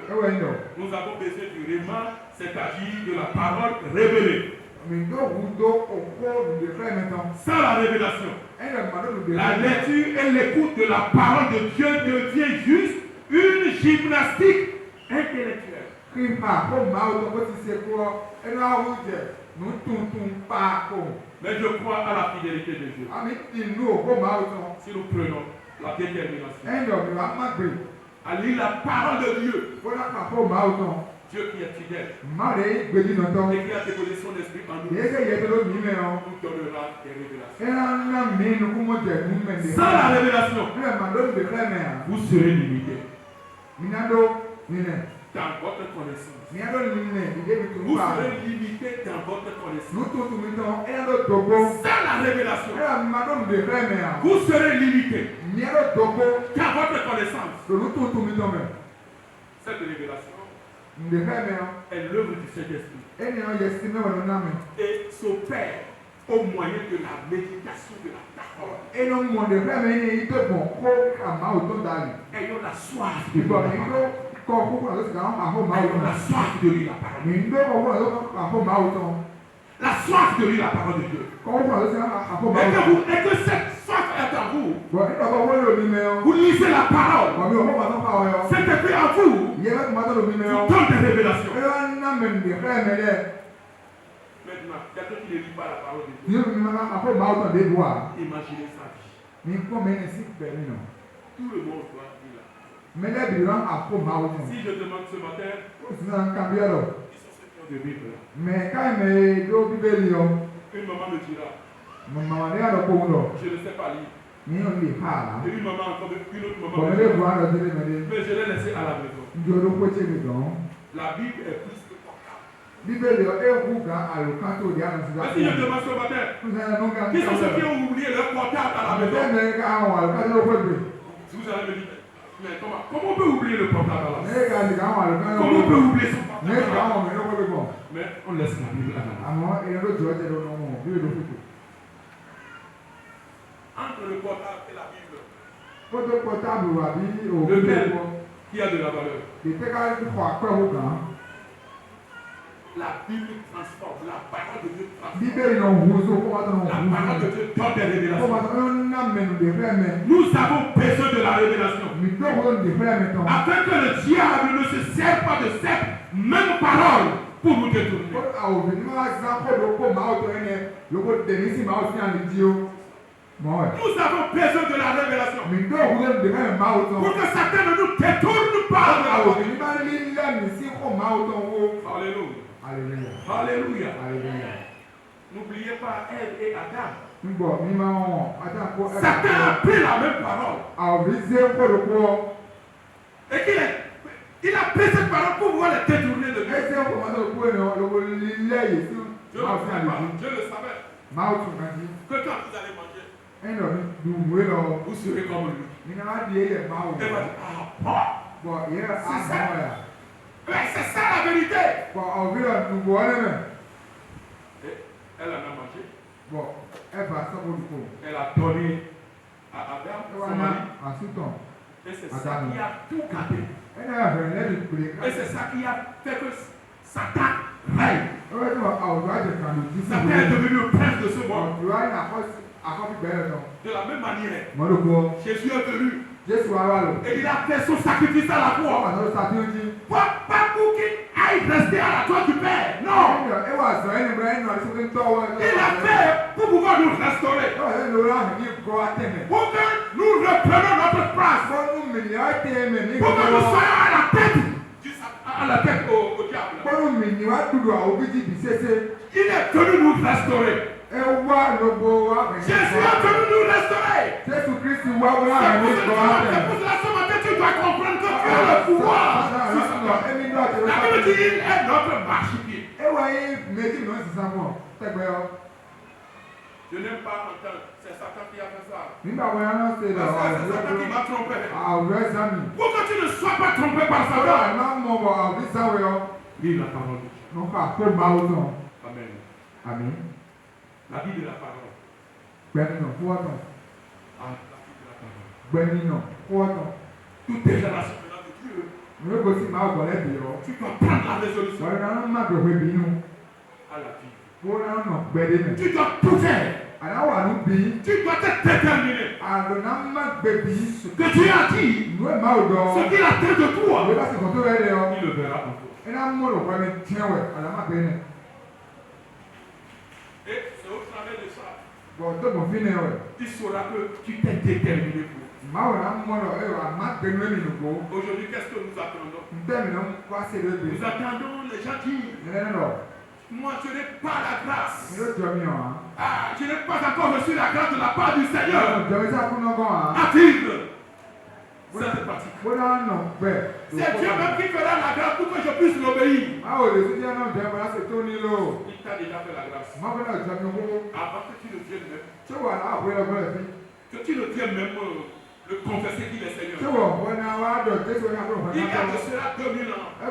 nous avons besoin du réma, c'est-à-dire de la parole révélée. Sans la révélation, la lecture et l'écoute de la parole de Dieu devient juste une gymnastique intellectuelle. Mais je crois à la fidélité de Dieu. Si nous prenons la détermination à lire la parole de Dieu Dieu qui est fidèle Mare gbedi nɔtɔ. et qui a déposé son esprit en nous, Yeke yɛ tolo mi mɛ o. nous donnera des révélations. Ɛna mi nukumu jɛ nu mɛ de. Sans la révélation, Ɛna ma do de fɛ mɛ a. vous serez limité Mina do ninɛ. dans votre connaissance. Mina do ninɛ ide bi tu Vous ba. serez limité dans votre connaissance. Nutu tu mi tɔn ɛna do dogo. Sans la révélation, Ɛna ma do de fɛ mɛ a. vous serez limité Mina do dogo. dans votre connaissance. Do nutu tu mi tɔn mɛ. Cette révélation De fɛ mɛ o. est l'œuvre du Saint-Esprit Ɛni yɛ si mɛ wɔ na mɛ. et s'opère au moyen de la méditation de la parole. Eno mɔ de fɛ mɛ ni ito bɔn ko ama o to da li. Ayons la soif de Ìbọn lire mi la do parole. kɔ kókó na ló ti ka ahó ma o Ayons la tɔn. soif de lire la parole. Mi do kɔ kókó na ló ka ahó ma o tɔn. La soif de lire la parole de Dieu. Kókó na ló ti ka ahó ma o Et tɔn. que cette soif est en vous. Bɔn nígbà tó wọ́n lò mí mẹ́ o. Vous lisez la parole. Bɔn mi ò fọ́ pàtó pa ọ yọ. C'est écrit en vous. Yẹ bɛ kuma tó lò mí mẹ́ o. Vous donne des révélations. Ẹ bá ná mɛ nìyẹn fẹ́ mɛ dɛ. Maintenant, quelqu'un qui ne lit pas la parole de Ní Dieu. o mi ma ahó ma o tɔn dé bu wa. Imaginez sa vie. Mi kọ́ mi ní sí bẹ̀ mí nọ. Tout le monde doit lire la parole. Mɛlɛ bi ran ahó ma o tɔn. Si je demande ce matin, O sì náà kàn bí ẹ lọ. ils sont ceux qui ont des Bibles. Mɛ káyì mɛ do bíbélì yọ. Une maman me dira, Mama ní àlọ́ kó ń lọ. je ne sais pas lire. Ní o lè ha la. Et une maman encore, une autre maman Bɔn me mi lè dira, bu àlọ́ délé mɛ dé. mais je l'ai laissé à la maison. Njẹ́ o ló kó tse mi gan. La Bible est plus que portable. Bíbélì yọ ewu gan àlùkàn tó di àlọ́ Mais si je sísá. demande ce matin, Qui qui sont ceux qui ont oublié leur portable à la maison? Àbẹ̀tẹ̀ ká àwọn àlùkàn tó ló pé pé. Vous allez me dire, mais comment on peut oublier le portable à la maison? N'e ka di àwọn àlùkàn tó Comment ló on pé peut pé. oublier son N'e portable? ka àwọn ọmọ ìlú pé pọ̀. Mais on laisse la Bible à la maison. Àmọ́ èèyàn ló jọ ọ́ jẹ́ lọ́nà wọn bí èdè fòtò. Entre le portable et la Bible, Fótó pọ̀tábù àbí òbí lequel pọ̀. qui a de la valeur? Ìtẹ́ ká kọ̀ àpẹ̀wò kan. La Bible transforme, la parole de Dieu transforme. Bíbélì náà wù ú só kó wá tó náà La wù ú. parole de Dieu donne des Kó wá révélations. tó ná mẹ́nu dè fẹ́ mẹ́. Nous avons besoin de la révélation. Mi tó kó dè fẹ́ mẹ́ tán. Afin que le diable ne se serve pas de cette même parole pour nous détourner. Kó àwọn òbí ní wọ́n á sá kó ló kó màá tó ẹni lóko tẹ̀mí sí màá sí àlè jí o. Mọ̀ ẹ̀. Nous avons besoin de la révélation. Mi tó kó dè fẹ́ mẹ́ màá tán. Pour que Satan ne nous détourne pas de la Àwọn òbí parole. ní bá ní lẹ́mìí sí kó màá tán wó. Alléluia. Alléluia. Alléluia. Alléluia. N'oubliez pas Ève et Adam. Ngbọ̀ mi máa ń wọ̀n àtàkó ẹ̀. Satan a pris la même parole. Àwọn òbí sí kó ló kó. Et il a pris cette parole pour pouvoir les détourner de Dieu. Ẹsẹ̀ kò máa tó kó ènìyàn lówó lílẹ̀ yìí sí Je máa ne sí sais àlè pas. jí. Je le savais. Máa tún kàn sí. Que quand vous allez manger, Ẹnì ọ̀bí dùnmùwé lọ. vous serez comme lui. Nínú wá di eyẹ máa wò. Elle va dire, ah bon. Bọ̀ yẹ C'est ça. àmọ́ ẹ̀. Mais c'est ça la vérité. Bọ̀ ọ̀bí lọ dùnmù ọ́ lẹ́mẹ̀. Et elle en a mangé. Bọ̀ ẹ bá sọ́kò dùkò. Elle a donné à Adam, Ẹ wá son ná mari. àsútàn. Et c'est ça qui a tout gâté. Ẹnì àbẹ̀rẹ̀ lẹ́nu kùlé ká. Et c'est ça qui a fait que Satan règne. Ẹ wá ní àwùjọ àjẹkàn ló jí sí Satan est devenu le prince de ce monde. Ọ̀dùn wá ní àkọ́bí bẹ̀rẹ̀ lọ. De la même manière, Mọ́lùkọ́. Jésus est venu Jésù wá wà lọ. et il a fait son sacrifice à la Wọ́n croix. wà lọ́dọ̀ sáà tí ó jí. Pas pour qu'il aille rester à la croix du Père. Non. Ẹ wà sọ ẹni bẹ̀rẹ̀ ẹni ọ̀dọ́ sókè ń tọ́wọ́ ẹ. Il a fait pour pouvoir nous restaurer. Ẹ wà lẹ́nu lórí àmì ní ìkọ́ àtẹ̀mẹ̀. Pour que nous reprenions notre place. Bọ́ọ̀nù mìíràn àtẹ̀mẹ̀ ní Pour que nous ìkọ́. soyons à la tête. À la tête au diable. Bọ́ọ̀nù mìíràn dùdù àwọn òbí jìbì ṣẹṣẹ. Il est venu nous restaurer. Ẹ wá lọ́gbọ̀ wá bẹ̀rẹ̀. Jésus est venu nous restaurer. Jésù Kristi wá wá àmì ní ìkọ́ C'est àtẹ̀mẹ̀. pour cela ce matin tu dois comprendre que tu as le pouvoir. La Bible dit il est notre marchepied. Ẹ wá yé méjì náà sísan mọ́ tẹ́gbẹ́ ọ. Je n'aime pas entendre. C'est Satan qui a fait ça. Nígbà wo yẹn náà ṣe lọ C'est Satan qui m'a trompé. àwùrẹ́ sami. Pour que tu ne sois pas trompé par Ọ̀dọ̀ Satan. àná mọ̀ bọ̀ àwùrí sáwẹ̀ ọ. Lis la parole de Dieu. Nù ká kó máa wò tán. Amen. Àmín. La vie de la parole. Gbẹ̀mí náà fún ọ̀tàn. Ah, la vie de la parole. Gbẹ̀mí náà fún ọ̀tàn. Toutes tes générations maintenant de Dieu. Ní o kò sí máa wọ̀ lẹ́bi ọ. Tu dois prendre la résolution Wọ́n náà má gbẹ̀wé bínú. à la vie. Wọ́n náà nà gbẹ̀dé mẹ́. Tu dois tout faire. Àdáwọ̀ àánú bí. Tu dois te déterminer. Àlọ́nà má gbẹ̀ bí. Que Dieu a dit, Ìlú ẹ̀ máa wò dọ̀. ce qu'il a fait de toi, Ìwé bá ti kàn tó rẹ̀ lẹ̀ ọ. il le verra en toi. Ẹ náà mú lò pẹ́mi tiẹ̀ wẹ̀ àlámà bẹ́ẹ̀ nẹ̀. Et c'est au travers de ça, Bọ̀ tó mọ̀ fi nẹ̀ wẹ̀. il saura que tu t'es déterminé pour. Aujourd'hui, qu'est-ce que nous attendons? Nous attendons les gens qui... Moi, je n'ai pas la grâce. Je n'ai pas encore reçu la grâce de la part du Seigneur. À vivre cette pratique. C'est Dieu même qui fera la grâce pour que je puisse l'obéir. Il t'a déjà fait la grâce. Avant que tu ne viennes même. Que tu ne viennes même le confesser qu'il est Seigneur. Il y a de cela 2000 ans. Je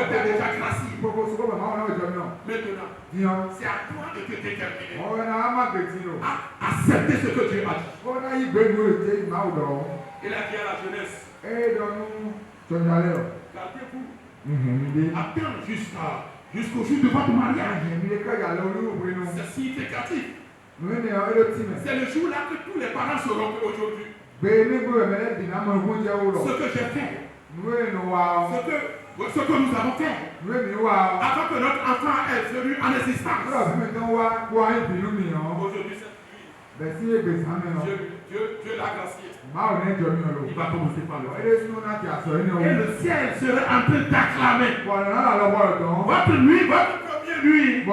t'ai déjà gracié. Maintenant, c'est à toi de te déterminer à accepter ce que Dieu a dit. Il a dit à la jeunesse, gardez-vous. Attends jusqu'au jour de votre mariage. C'est significatif. C'est le jour-là que tous les parents sauront qu'aujourd'hui, ce que j'ai fait, ce que nous avons fait, avant que notre enfant est venu en existence. Aujourd'hui, cette fille, Dieu l'a gracié. Il va commencer par le faire. Et le ciel sera en train d'acclamer. Votre nuit, votre première nuit. Le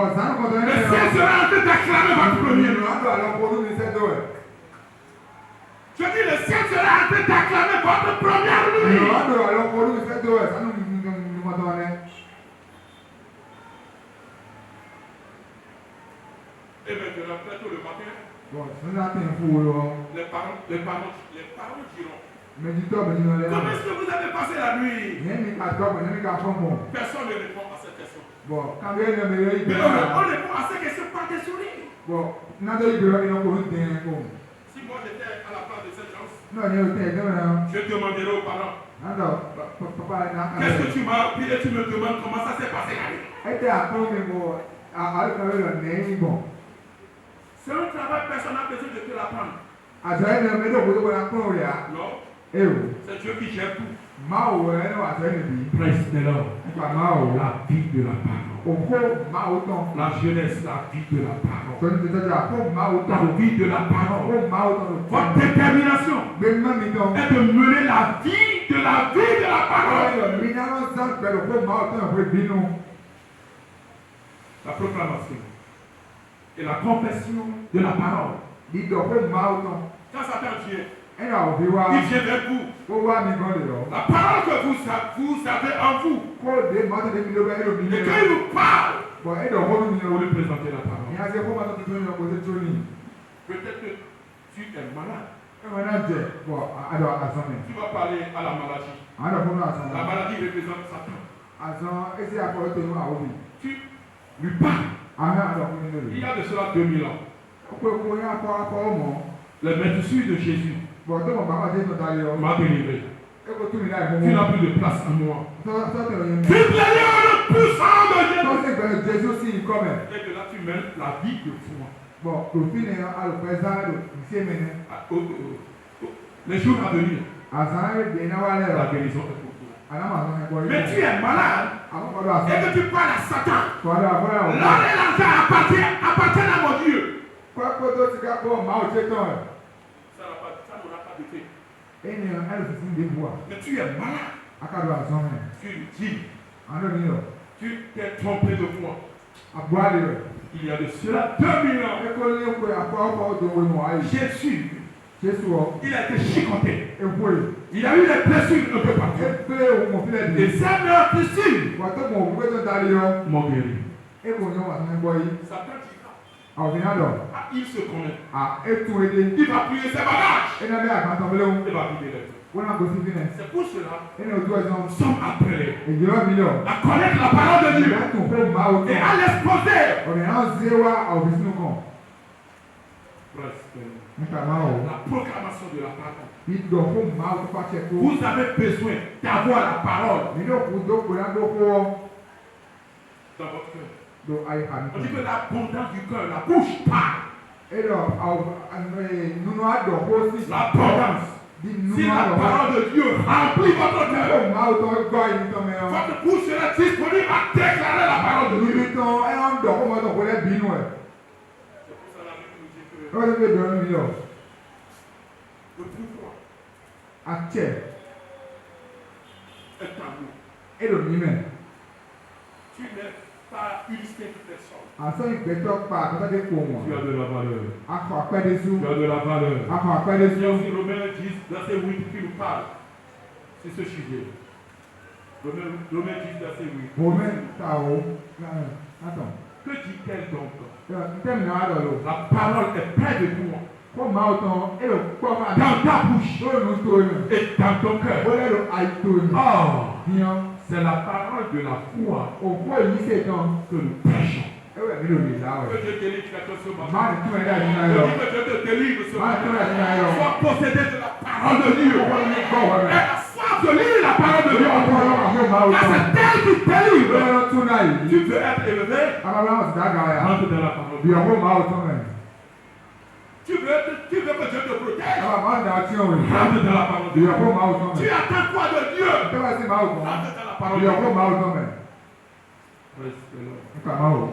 ciel sera en train d'acclamer votre première nuit. Je dis, le ciel sera en train d'acclamer votre première nuit. Et maintenant, très tôt le matin, les parents diront, comment est-ce que vous avez passé la nuit? Personne ne répond à cette question. Mais on répond à ces questions par des sourires. Si moi j'étais à la place de cette chance, je demanderais aux parents, qu'est-ce que tu m'as appris et tu me demandes comment ça s'est passé la nuit? C'est un travail, personne n'a besoin de te l'apprendre. Non. C'est Dieu qui gère tout. Praise the Lord. La vie de la parole. La jeunesse, la vie de la parole. La vie de la parole. Votre détermination est de mener la vie de la parole. La proclamation et la confession de la parole. Quand Satan vient, il vient vers vous. La parole que vous avez en vous. Et quand il vous parle, vous lui présentez la parole. Peut-être que tu es malade. Tu vas parler à la maladie. La maladie représente Satan. Tu lui parles. Il y a de cela 2000 ans. Le maître de Jésus m'a délivré. Tu n'as plus de place en moi. Vive le puissant de Jésus. Et de là, tu mènes la vie de foi. Les jours à venir, la guérison est pour toi. Mais tu es malade et que tu parles à Satan. L'or et l'argent appartiennent à mon Dieu. Ça n'aura pas d'effet. Mais tu es malade. Tu dis. Tu t'es trompé de moi. Il y a de cela 2000 ans. Jésus, il a été chicoté. Il a eu des blessures un peu partout. Et ces blessures m'ont guéri. Satan il se connaît. Il va plier ses bagages. Il va vider les autres. C'est pour cela que nous sommes appelés à connaître la parole de Dieu et à l'exposer. La proclamation de la parole. Vous avez besoin d'avoir la parole dans votre cœur. On dit que l'abondance du cœur, la bouche parle. L'abondance. Si la parole de Dieu remplit votre cœur, votre bouche sera disponible à déclarer la parole de Dieu. C'est pour ça la Bible nous dit que le pouvoir Atche. est en nous. Elohim. Tu n'es pas une simple personne. Asọ ìgbẹ́tọ̀ pa àkọ́tọ́dé kò wọ̀n. Tu as de la valeur. Akọ àpẹ́dẹ́sù. Tu as de la valeur. Akọ Il y a àpẹ́dẹ́sù. aussi Romains 10, verset 8 qui nous parle. C'est ce sujet. Romains 10, verset 8. Romain ta o. Attends. Que dit-elle donc? Ntẹ́mi náà dọ̀ lọ. La parole est près de toi. Kó máa tán ẹ lọ kọ́ máa. Dans ta bouche. Lóòrùn tó yàn. Et dans ton cœur. Ó lẹ́rọ àìtó yàn. Or, Yàn. c'est la parole de la foi Òkú èyí ṣètàn. que nous prêchons. Ẹ wẹ̀ mí lòdì láwẹ̀. Que Dieu te délivre ce matin. Máa ní túmọ̀ ẹ̀dá ìdí náà Je yọ. dis que Dieu te délivre ce Máa ní túmọ̀ matin. ẹ̀dí náà yọ. Sois possédé de la parole de Dieu. Ọkọ ní gbọ́ wọ̀ Et rẹ̀. la foi de lire la parole de Dieu. Ọkọ lọ́wọ́ àfẹ́ máa wọ̀ Car tán. c'est elle qui délivre. Lọ́wọ́ tún náà yìí. Tu veux être élevé. Alábàáwọ̀ sì dága ya. Rentre dans la parole de Bí Dieu. ọkọ máa wọ̀ tán rẹ̀. Tu veux que Dieu te protège. Àbá máa ń dà ọtí ọ̀rìn. Rentre dans la parole de Bí Dieu. ọkọ máa wọ̀ tán Tu rẹ̀. attends quoi de Dieu? Tẹ́wọ́ sí máa wọ̀ tán. Rentre dans la parole Bí de ọkọ Dieu. máa wọ̀ tán rẹ̀. Presse de l'homme. Nípa máa wọ̀.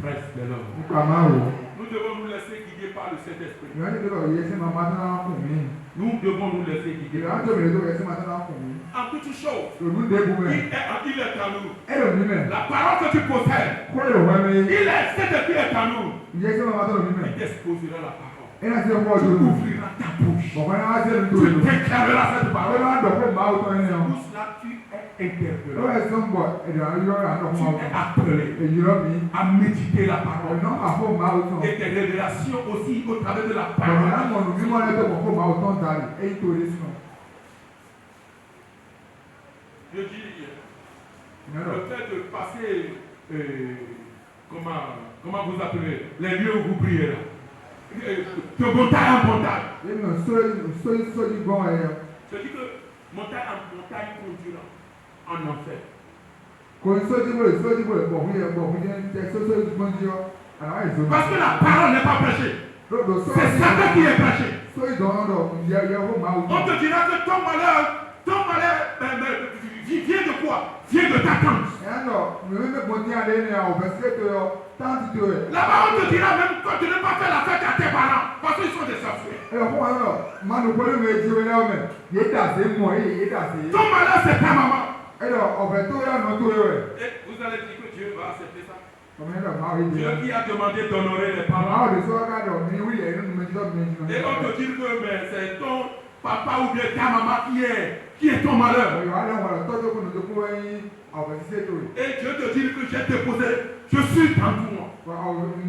Presse de l'homme. Nípa máa wọ̀. Nous devons nous laisser guider par le Saint-Esprit. Ìrántí tó lọ yẹ sí máa máa tán náà kùn mí. Nous devons nous laisser guider. Ìrántí òmìnira tó yẹ sí máa tán náà kùn mí. En toutes choses, Òdùn dé bu mẹ́. il est en nous. Elohim mẹ́. La parole que tu possèdes, Kó lè wọ́ mi. il est cet esprit est en nous. Ìyẹ́ sí máa tán lòmí mẹ́. Il t'exposera la parole. Ẹ̀yà sí ọkọ̀ Tu ọdún lò. ouvriras ta bouche. Bọ̀kọ́ náà wá sí ẹni tó Tu lò. déclareras cette Àwọn parole. náà dọ̀kọ́ máa wọ̀ tán ẹni ọ̀. Tout cela, tu es interpellé. Lọ́wọ́ ẹ̀sán ń bọ̀ ẹ̀dọ̀ ayọ́ àdọ̀kọ́ Tu máa wọ̀ es tán. appelé Èyí rọ̀ mí. à méditer la parole. Ọ̀nà àfọ̀ máa wọ̀ tán. Et tes révélations aussi au travers de la Bọ̀kọ́ parole. náà mọ̀ nù mímọ́ ẹ̀dọ̀ bọ̀kọ́ máa wọ̀ tán tààrí. Èyí tó lé sùn. Je dis, Ìyẹn le fait de passer, comment vous appelez, les lieux où vous priez là. De montagne en montagne. Èmi ò sóyí gbọ́n ẹ̀. Je dis que montagne en montagne conduira en enfer. Kò ní sójú bò bọ̀ fún yẹ bọ̀ fún yẹ tẹ sójú gbọ́n jí ọ́. Àlàwà ìzó. Parce que la parole n'est pas prêchée. C'est Satan qui est prêché. Sóyí dọ̀nà dọ̀ yẹ fún máa wọ̀ On tán. te dira que ton malheur vient de quoi? Vient de ta tante. Ẹ̀yà nọ mèmí mi bọ̀ ní alẹ́ ní àwọn ọ̀fẹ́ sí ètò yọ táǹtì tó yẹ. Là-bas, on te dira même que tu n'as pas fait la fête à tes parents parce qu'ils sont des sorciers. Ẹ fún wa nọ mmanụ kwere m eji wele ọmọ yé dàsí mọ yé dàsí. Ton malheur, c'est ta maman. Ẹ lọ ọ̀fẹ́ tó yà nọ tó yẹ wẹ̀. Et vous allez dire que Dieu va accepter ça. Ọmọ yẹn lọ máa wí di. Dieu qui a demandé d'honorer les Àwọn parents. òde sọ ká dọ̀ ní wíyẹ̀ inú mi méjì lọ́dún méjì Et on te dit que mais c'est ton papa ou bien ta maman qui est ton malheur. Ọ̀yọ́ alẹ́ wọn lọ tọ́jú kó nùdó kó wẹ́yìn ọ̀fẹ́ sí ètò yìí. Et Dieu te dit que j'ai déposé, je suis dans toi.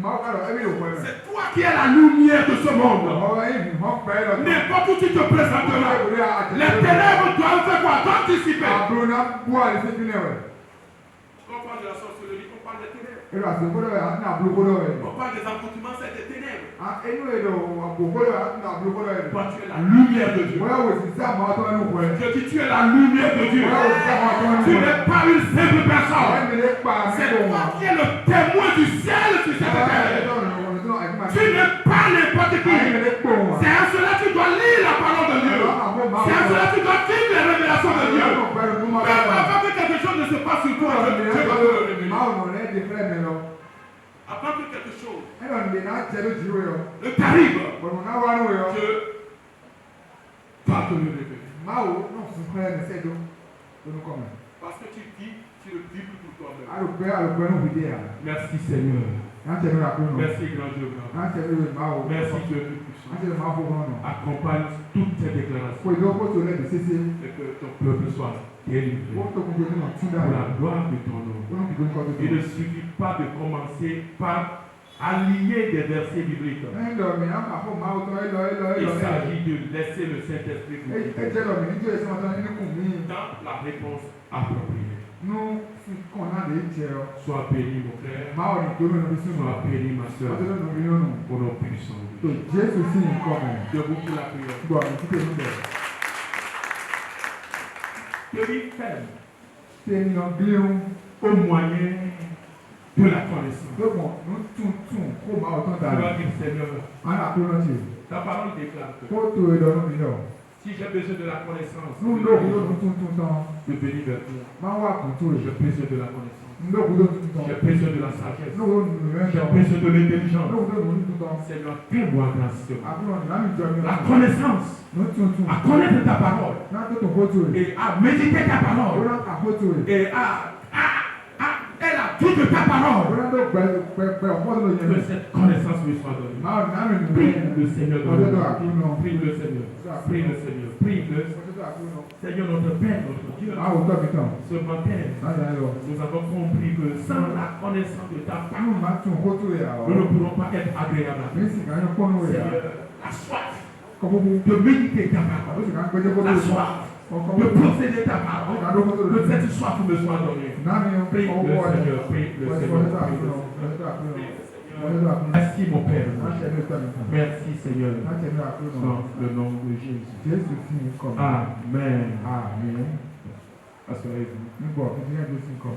Màá ká lọ ẹbí yóò pẹ́ mẹ́. C'est toi qui es la lumière de ce monde. Ọ̀rọ̀ yìí mọ̀ pẹ́ lọ. N'importe où tu te présenteras, les ténèbres doivent faire quoi? D'anticiper. Àbúrò náà bú àlè sí ìpínlẹ̀ rẹ̀. On parle de la sorcellerie, on parle des ténèbres. Èrò àti ìkólọ̀ rẹ̀ àti àbúrò kólọ̀ rẹ̀. On parle des accoutuments, c'est des ténèbres. Inú èrò àbò kólọ̀ rẹ̀ àti àbúrò kólọ̀ rẹ̀. Toi, tu es la lumière de Dieu. Wọ́n yà wò sí sí àmọ́ àtọ́ ẹnu kọ́ ẹ̀. Je dis, tu es la lumière de Dieu. Wọ́n yà wò sí àmọ́ àtọ́ ẹnu Tu kọ́ ẹ̀. n'es pas une simple personne. Àwọn ènìyàn pa C'est àmì toi qui es le témoin du ciel sur cette terre. Tu n'es pas n'importe qui. C'est à cela que tu dois lire la parole de Dieu. C'est à cela que tu dois vivre les révélations de Dieu. Même avant que quelque chose ne se passe sur toi, Dieu va te le révéler. Avant que quelque chose ne t'arrive, Dieu va te le révéler. Parce que tu vis sur le Bible pour toi-même. Merci Seigneur. Merci grand Dieu. Merci Dieu Tout-Puissant. Accompagne toutes tes déclarations et que ton peuple soit délivré pour la gloire de ton nom. Il ne suffit pas de commencer par aligner des versets bibliques. Il s'agit de laisser le Saint-Esprit vous guider dans la réponse appropriée. Sois béni mon frère, sois béni ma soeur, au nom puissant de Jésus. Debout pour la prière. Devis ferme au moyen de la connaissance. Tu vas dire Seigneur, ta parole déclare que Si j'ai besoin de la connaissance, Nous je nous nous tout le temps. bénis vers toi. Mawa kutu. J'ai besoin de la connaissance. Nous nous tout le temps. J'ai besoin de la sagesse. Nous nous J'ai besoin de l'intelligence. nous tout le temps. Seigneur, fais-moi grâce. Après on a mis La connaissance, nous tout. à connaître ta parole Na to to kutu. et à méditer ta parole Ora ka kutu. et à la vie de ta parole. Ora do pe o mo lo Que yen. cette connaissance me soit donnée. Ma na mi Prie ni. le Seigneur de Ọjọ́ tó nous. àkúnná. Prie le Seigneur. Prie le Seigneur. Prie le Ọjọ́ tó àkúnná. Seigneur notre Père, notre Dieu. A ò tọ́ mi tán. Ce matin, Láyà lọ. nous avons compris que sans la connaissance de ta Àwọn parole, máa tún kótó yà ọ́. nous ne pourrons pas être agréables à Mi Dieu. sì kàn yín kọ́nù yà. Seigneur, la soif Kọ́kọ́ bú. de méditer ta Ó parole, sì kàn gbẹ́jẹ́ kótó la yà. soif Kọ́kọ́ de bú. posséder ta parole, que cette soif me soit donnée. Náà ni Prie le ọwọ́ ẹ̀. Seigneur, prie le Ọjọ́ Seigneur. tó Prie le àkúnná. Seigneur. Ọjọ́ tó àkúnná. Seigneur. Ọjọ́ tó àkúnná. Merci mon Père. Láṣẹ ló tọ́ mi tán. Merci Seigneur. Láṣẹ ló àkúnná. Dans le nom de Jésus. Jésù sì ń kọ́. Amen. Àmín. Assurez-vous. Nígbà tí Jésù sì ń kọ́.